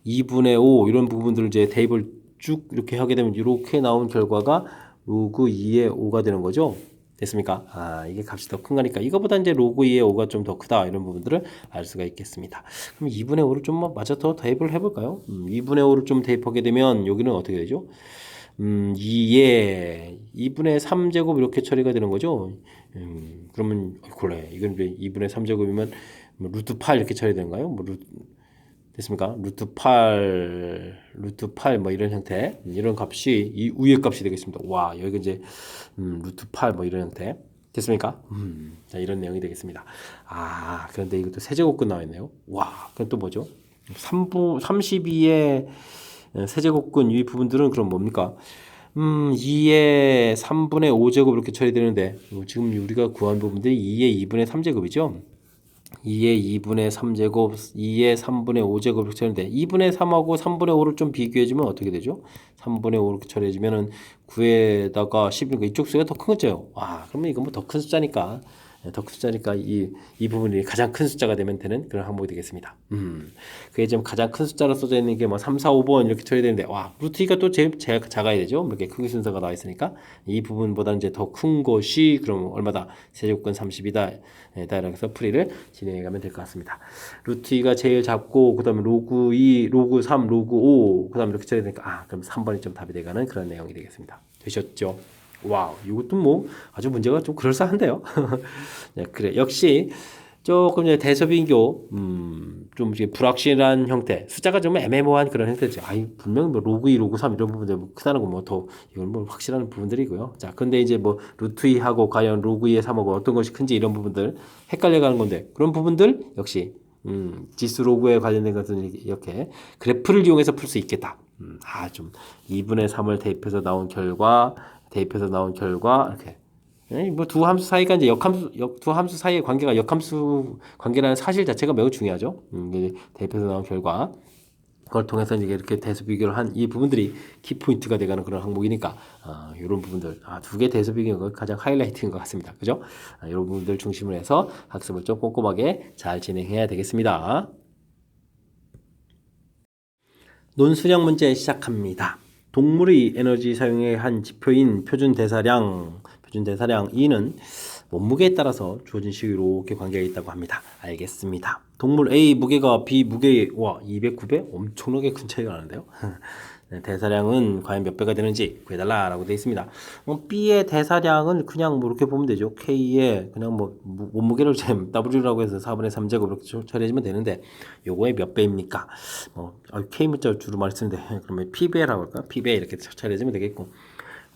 2분의 5 이런 부분들을 이제 대입을 쭉 이렇게 하게 되면 이렇게 나온 결과가 로그 2의 5가 되는 거죠. 됐습니까? 아, 이게 값이 더 큰 거니까 이거보다 이제 로그 2의 5가 좀 더 크다 이런 부분들을 알 수가 있겠습니다. 그럼 2분의 5를 좀 뭐 마저 더 대입을 해볼까요? 2분의 5를 좀 대입하게 되면 여기는 어떻게 되죠? 2에 2분의 3제곱 이렇게 처리가 되는 거죠. 그러면 곤란해. 이건 2분의 3제곱이면 뭐 루트 8 이렇게 처리되는가요? 뭐 됐습니까? 루트 8 뭐 이런 형태 이런 값이 이 위의 값이 되겠습니다. 와 여기 이제 루트 8 뭐 이런 형태 됐습니까? 자 이런 내용이 되겠습니다. 아 그런데 이것도 세제곱근 나와 있네요. 와 그럼 또 뭐죠? 32의 세제곱근 이 부분들은 그럼 뭡니까? 2의 3분의 5제곱 이렇게 처리되는데 지금 우리가 구한 부분들이 2의 2분의 3제곱이죠. 2의 2분의 3제곱, 2의 3분의 5제곱 이렇게 처리하는데 2분의 3하고 3분의 5를 좀 비교해주면 어떻게 되죠? 3분의 5 이렇게 처리해주면은 9에다가 10이니까 이쪽 수가 더 큰 숫자예요. 와, 그러면 이건 뭐 더 큰 숫자니까 더 큰 숫자니까 이 부분이 가장 큰 숫자가 되면 되는 그런 항목이 되겠습니다. 그게 지금 가장 큰 숫자로 써져 있는 게 뭐 3, 4, 5번 이렇게 처리되는데 와, 루트 2가 또 제일 작아야 되죠. 이렇게 크기 순서가 나와 있으니까 이 부분보다 이제 더 큰 것이 그럼 얼마다? 세제곱근 30이다. 이렇게 해서 풀이를 진행해 가면 될 것 같습니다. 루트 2가 제일 작고 그다음에 로그 2, 로그 3, 로그 5 그다음에 이렇게 처리되니까 그럼 3번이 좀 답이 되가는 그런 내용이 되겠습니다. 되셨죠? 와우, 이것도 뭐 아주 문제가 좀 그럴싸한데요. 네, 그래 역시 조금 이제 대소비교 좀 이제 불확실한 형태 숫자가 좀 애매모호한 그런 형태죠. 아이 분명 뭐 로그 2, 로그 3 이런 부분들 뭐 크다는 거 뭐 더 이건 뭐 확실한 부분들이고요. 자, 근데 이제 뭐 루트 2하고 과연 로그 2의 3하고 어떤 것이 큰지 이런 부분들 헷갈려가는 건데 그런 부분들 역시 지수 로그에 관련된 것은 이렇게 그래프를 이용해서 풀 수 있겠다. 좀 2분의 3을 대입해서 나온 결과 이렇게 뭐 두 함수 사이가 이제 두 함수 사이의 관계가 역함수 관계라는 사실 자체가 매우 중요하죠. 이게 대입해서 나온 결과 그걸 통해서 이제 이렇게 대수 비교를 한 이 부분들이 키포인트가 돼가는 그런 항목이니까 이런 부분들 두 개 대수 비교가 가장 하이라이트인 것 같습니다. 그죠? 이런 부분들 중심으로 해서 학습을 좀 꼼꼼하게 잘 진행해야 되겠습니다. 논술형 문제 시작합니다. 동물의 에너지 사용의 한 지표인 표준 대사량 E는 몸무게에 따라서 주어진 식으로 이렇게 관계가 있다고 합니다. 알겠습니다. 동물 A 무게가 B 무게 209배? 엄청나게 큰 차이가 나는데요. 대사량은 과연 몇 배가 되는지 구해달라라고 되어 있습니다. B의 대사량은 그냥 뭐 이렇게 보면 되죠. K의 그냥 뭐 몸무게를 W라고 해서 4분의 3제곱 이렇게 처리해주면 되는데 요거의 몇 배입니까? K 문자 주로 많이 쓰는데 그러면 P배라고 할까? P배 이렇게 처리해주면 되겠고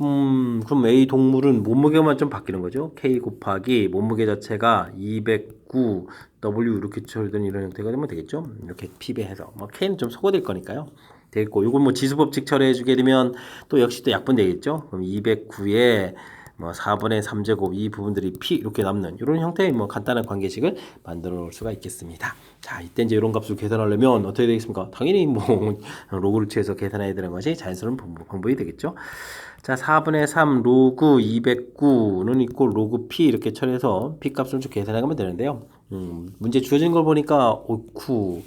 그럼 A 동물은 몸무게만 좀 바뀌는 거죠. K 곱하기 몸무게 자체가 209 W 이렇게 처리된 이런 형태가 되면 되겠죠. 이렇게 피배해서 뭐 K는 좀 소거될 거니까요. 되겠고 이건 뭐 지수법칙 처리해주게 되면 또 역시 또 약분 되겠죠. 그럼 209에 뭐 4분의 3제곱 이 부분들이 P 이렇게 남는 이런 형태의 뭐 간단한 관계식을 만들어 놓을 수가 있겠습니다. 자, 이때 이제 이런 값을 계산하려면 어떻게 되겠습니까? 당연히 뭐 로그를 취해서 계산해야 되는 것이 자연스러운 방법이 되겠죠. 자, 4분의 3 로그 209는 있고 로그 P 이렇게 처리해서 P 값을 좀 계산하면 되는데요. 문제 주어진 걸 보니까 오쿠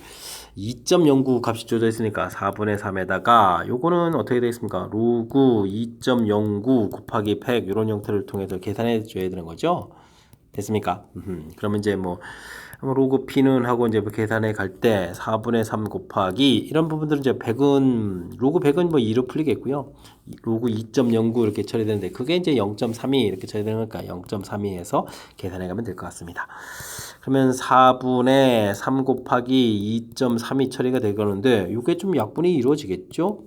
2.09 값이 주어져 있으니까 4분의 3에다가 요거는 어떻게 되겠습니까? 로그 2.09 곱하기 100 이런 형태를 통해서 계산해 줘야 되는 거죠. 됐습니까? 그러면 이제 뭐 로그 P는 하고 이제 계산해 갈 때 4분의 3 곱하기 이런 부분들은 이제 100은 로그 100은 뭐 2로 풀리겠고요. 로그 2.09 이렇게 처리되는데 그게 이제 0.32 이렇게 처리되는 거니까 0.32에서 계산해 가면 될 것 같습니다. 그러면 4분의 3 곱하기 2.32 처리가 되겠는데 이게 좀 약분이 이루어지겠죠?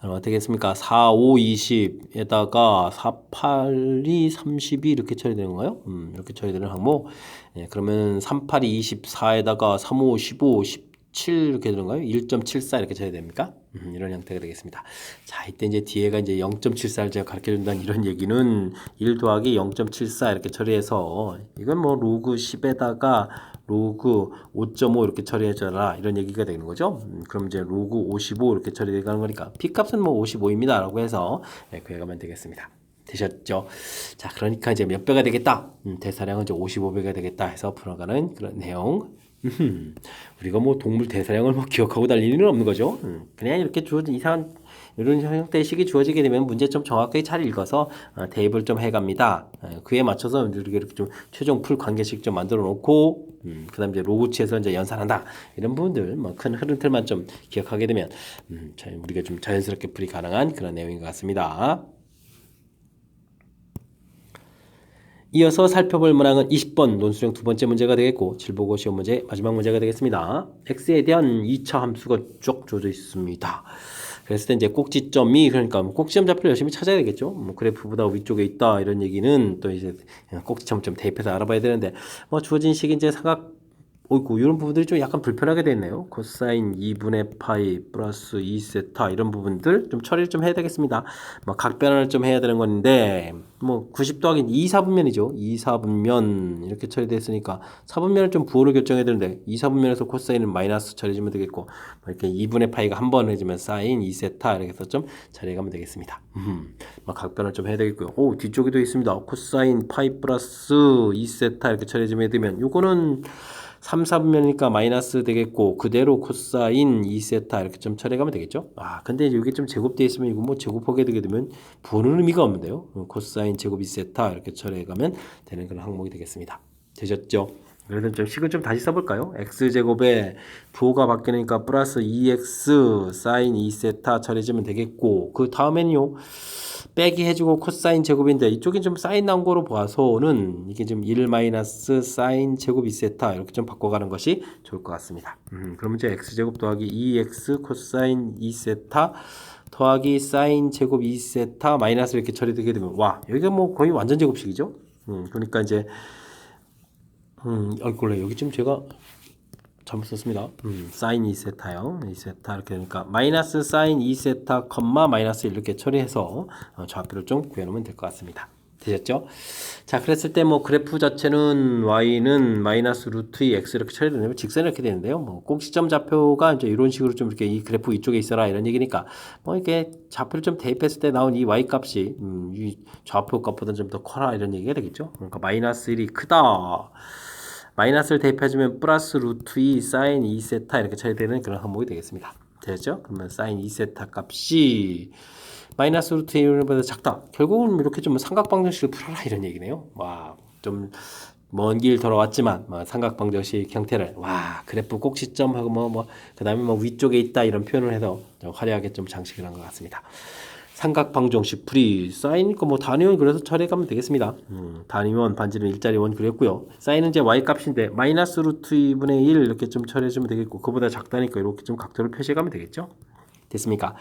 어떻게 했습니까? 4, 5, 20에다가 4, 8, 2, 32 이렇게 처리되는 건가요? 이렇게 처리되는 항목. 예, 그러면 3, 8, 2, 24에다가 3, 5, 15, 17 이렇게 되는가요? 1.74 이렇게 처리됩니까? 이런 형태가 되겠습니다. 자, 이때 이제 뒤에가 이제 0.74를 제가 가르쳐 준다는 이런 얘기는 1 더하기 0.74 이렇게 처리해서 이건 뭐 로그 10에다가 로그 5.5 이렇게 처리해줘라 이런 얘기가 되는 거죠. 그럼 이제 로그 55 이렇게 처리되는 거니까 P값은 뭐 55입니다 라고 해서 구해가면 되겠습니다. 되셨죠? 자, 그러니까 이제 몇 배가 되겠다? 대사량은 이제 55배가 되겠다 해서 풀어가는 그런 내용. 우리가 뭐 동물 대사량을 뭐 기억하고 다닐 일은 없는 거죠. 그냥 이렇게 주어진 이상한 이런 형태의 식이 주어지게 되면 문제 좀 정확하게 잘 읽어서 대입을 좀 해갑니다. 그에 맞춰서 이렇게 좀 최종 풀 관계식 좀 만들어 놓고 그다음 이제 로그치에서 이제 연산한다 이런 부분들 뭐 큰 흐름틀만 좀 기억하게 되면 우리가 좀 자연스럽게 풀이 가능한 그런 내용인 것 같습니다. 이어서 살펴볼 문항은 20번 논술형 두 번째 문제가 되겠고 7보고 시험 문제 마지막 문제가 되겠습니다. x에 대한 2차 함수가 쭉 주어져 있습니다. 그랬을 때 이제 꼭지점이 그러니까 꼭지점 좌표를 열심히 찾아야 되겠죠. 뭐 그래프보다 위쪽에 있다 이런 얘기는 또 이제 꼭지점 좀 대입해서 알아봐야 되는데 뭐 주어진 식이 이제 삼각 어이구 이런 부분들이 좀 약간 불편하게 됐네요. 코사인 2분의 파이 플러스 2세타 이런 부분들 좀 처리를 좀 해야 되겠습니다. 뭐 각변환을 좀 해야 되는 건데 뭐 90 더하기 2, 4분면이죠. 2, 4분면 이렇게 처리됐으니까 4분면을 좀 부호를 결정해야 되는데 2, 4분면에서 코사인은 마이너스 처리해주면 되겠고 뭐 이렇게 2분의 파이가 한 번 해주면 사인 2세타 이렇게 해서 좀 처리해가면 되겠습니다. 뭐 각변을 좀 해야 되겠고요. 오 뒤쪽에도 있습니다. 코사인 파이 플러스 2세타 이렇게 처리해주면 되면 요거는 3, 4분면이니까 마이너스 되겠고 그대로 코사인 2세타 이렇게 좀 처리하면 되겠죠. 근데 이게 좀 제곱되어 있으면 이거 뭐 제곱하게 되게 되면 보는 의미가 없는데요. 코사인 제곱 2세타 이렇게 처리해가면 되는 그런 항목이 되겠습니다. 되셨죠? 그래서 좀 식을 좀 다시 써볼까요? x제곱에 부호가 바뀌니까 플러스 2x 사인 2세타 처리해주면 되겠고 그 다음에는요. 빼기 해주고 코사인 제곱인데 이쪽이 좀 사인 나온 거로 봐서는 이게 좀 1 마이너스 사인 제곱 2세타 이렇게 좀 바꿔가는 것이 좋을 것 같습니다. 그러면 이제 x제곱 더하기 2x 코사인 2세타 더하기 사인 제곱 2세타 마이너스 이렇게 처리되게 되면 와 여기가 뭐 거의 완전 제곱식이죠. 그러니까 이제 원래 여기 좀 제가 잘못 썼습니다. 사인 2세타요. 2세타 이렇게 되니까 마이너스 사인 2세타 컴마 마이너스 이렇게 처리해서 좌표를 좀 구해놓으면 될 것 같습니다. 되셨죠? 자, 그랬을 때 뭐 그래프 자체는 y는 마이너스 루트 2 x 이렇게 처리되면 직선이 이렇게 되는데요. 뭐 꼭 시점 좌표가 이제 이런 식으로 좀 이렇게 이 그래프 이쪽에 있어라 이런 얘기니까 뭐 이렇게 좌표를 좀 대입했을 때 나온 이 y 값이 이 좌표 값보다 좀 더 커라 이런 얘기가 되겠죠. 그러니까 마이너스 1이 크다. 마이너스를 대입해주면 플러스 루트 2 사인 2세타 이렇게 처리되는 그런 항목이 되겠습니다. 되죠? 그러면 사인 2세타 값이 마이너스 루트 2보다 작다. 결국은 이렇게 좀 삼각방정식을 풀어라 이런 얘기네요. 와, 좀 먼 길 돌아왔지만 삼각방정식 형태를 그래프 꼭 시점하고 그 다음에 위쪽에 있다 이런 표현을 해서 좀 화려하게 좀 장식을 한 것 같습니다. 삼각방정식 풀이 사인이니까 뭐 단위원 그래서 처리해가면 되겠습니다. 단위원 반지름 일자리 원 그렸고요. 사인은 이제 y 값인데 마이너스 루트 2분의 1 이렇게 좀 처리해주면 되겠고 그보다 작다니까 이렇게 좀 각도를 표시해가면 되겠죠. 됐습니까?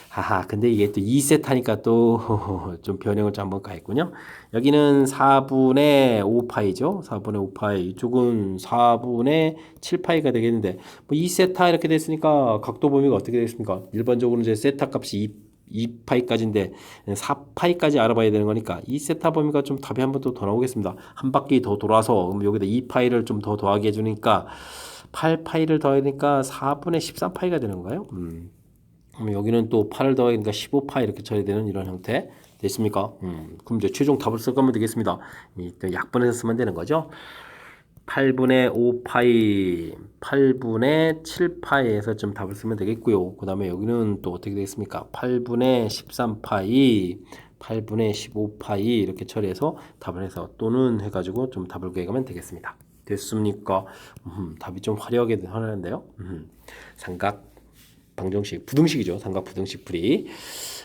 하하, 근데 이게 또 2세타니까 또 좀 변형을 좀 한번 가했군요. 여기는 4분의 5파이죠. 4분의 5파이. 이쪽은 4분의 7파이가 되겠는데, 뭐 2세타 이렇게 됐으니까 각도 범위가 어떻게 되겠습니까? 일반적으로 이제 세타 값이 2파이까지인데 4파이까지 알아봐야 되는 거니까 2세타 범위가 좀 답이 한 번 더 나오겠습니다. 한 바퀴 더 돌아서 그럼 여기다 2파이를 좀 더 더하게 해주니까 8파이를 더하니까 4분의 13파이가 되는 거예요. 그럼 여기는 또 8을 더하니까 15파이 이렇게 처리되는 이런 형태 됐습니까? 그럼 이제 최종 답을 써가면 되겠습니다. 약분해서 쓰면 되는 거죠. 8분의 5파이, 8분의 7파이에서 좀 답을 쓰면 되겠고요. 그 다음에 여기는 또 어떻게 되겠습니까? 8분의 13파이, 8분의 15파이 이렇게 처리해서 답을 해서 또는 해가지고 좀 답을 구해가면 되겠습니다. 됐습니까? 답이 좀 화려하게 하는데요. 삼각 방정식, 부등식이죠. 삼각 부등식 풀이.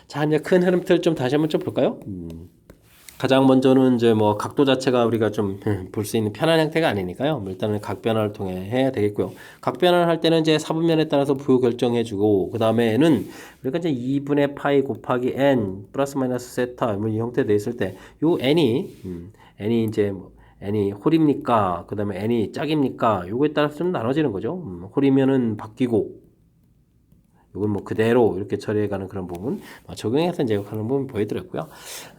자, 이제 큰 흐름틀 좀 다시 한번 좀 볼까요? 가장 먼저는 이제 뭐 각도 자체가 우리가 좀 볼 수 있는 편한 형태가 아니니까요. 일단은 각변화를 통해 해야 되겠고요. 각변화를 할 때는 이제 사분면에 따라서 부호 결정해주고 그 다음에는 우리가 이제 2분의 파이 곱하기 n 플러스 마이너스 세타 뭐 이 형태 돼 있을 때 요 n이 이제 뭐 n이 홀입니까? 그 다음에 n이 짝입니까? 요거에 따라서 좀 나눠지는 거죠. 홀이면은 바뀌고 이건 뭐 그대로 이렇게 처리해가는 그런 부분 적용해서 이제 하는 부분 보여드렸고요.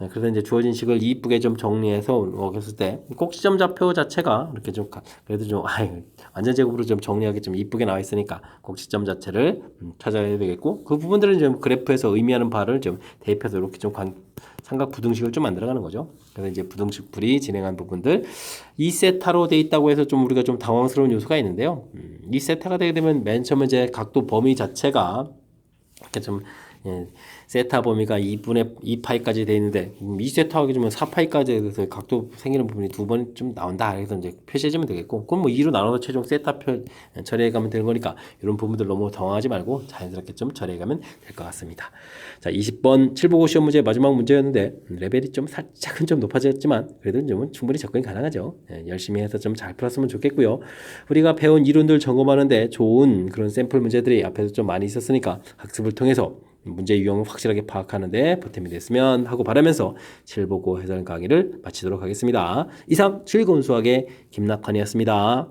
그래서 이제 주어진 식을 이쁘게 좀 정리해서 했을 때 꼭지점 좌표 자체가 이렇게 좀 그래도 좀 완전 제곱으로 좀 정리하기 좀 이쁘게 나와 있으니까 꼭지점 자체를 찾아야 되겠고 그 부분들은 좀 그래프에서 의미하는 바를 좀 대입해서 이렇게 좀 삼각 부등식을 좀 만들어가는 거죠. 그래서 이제 부등식 풀이 진행한 부분들 2세타로 돼 있다고 해서 좀 우리가 좀 당황스러운 요소가 있는데요. 2세타가 되게 되면 맨 처음에 이제 각도 범위 자체가 이렇게 좀 세타 범위가 2분의 2파이까지 돼 있는데 2세타 하게 되면 4파이까지 돼서 각도 생기는 부분이 두 번 좀 나온다. 그래서 이제 표시해주면 되겠고 그럼 뭐 2로 나눠서 최종 세타 처리해가면 되는 거니까 이런 부분들 너무 당황하지 말고 자연스럽게 좀 처리해가면 될 것 같습니다. 자, 20번 7보고 시험 문제 마지막 문제였는데 레벨이 좀 살짝은 좀 높아졌지만 그래도 좀 충분히 접근이 가능하죠. 열심히 해서 좀 잘 풀었으면 좋겠고요. 우리가 배운 이론들 점검하는데 좋은 그런 샘플 문제들이 앞에서 좀 많이 있었으니까 학습을 통해서 문제 유형을 확실하게 파악하는데 보탬이 됐으면 하고 바라면서 7보고 해설 강의를 마치도록 하겠습니다. 이상 즐거운 수학의 김낙환이었습니다.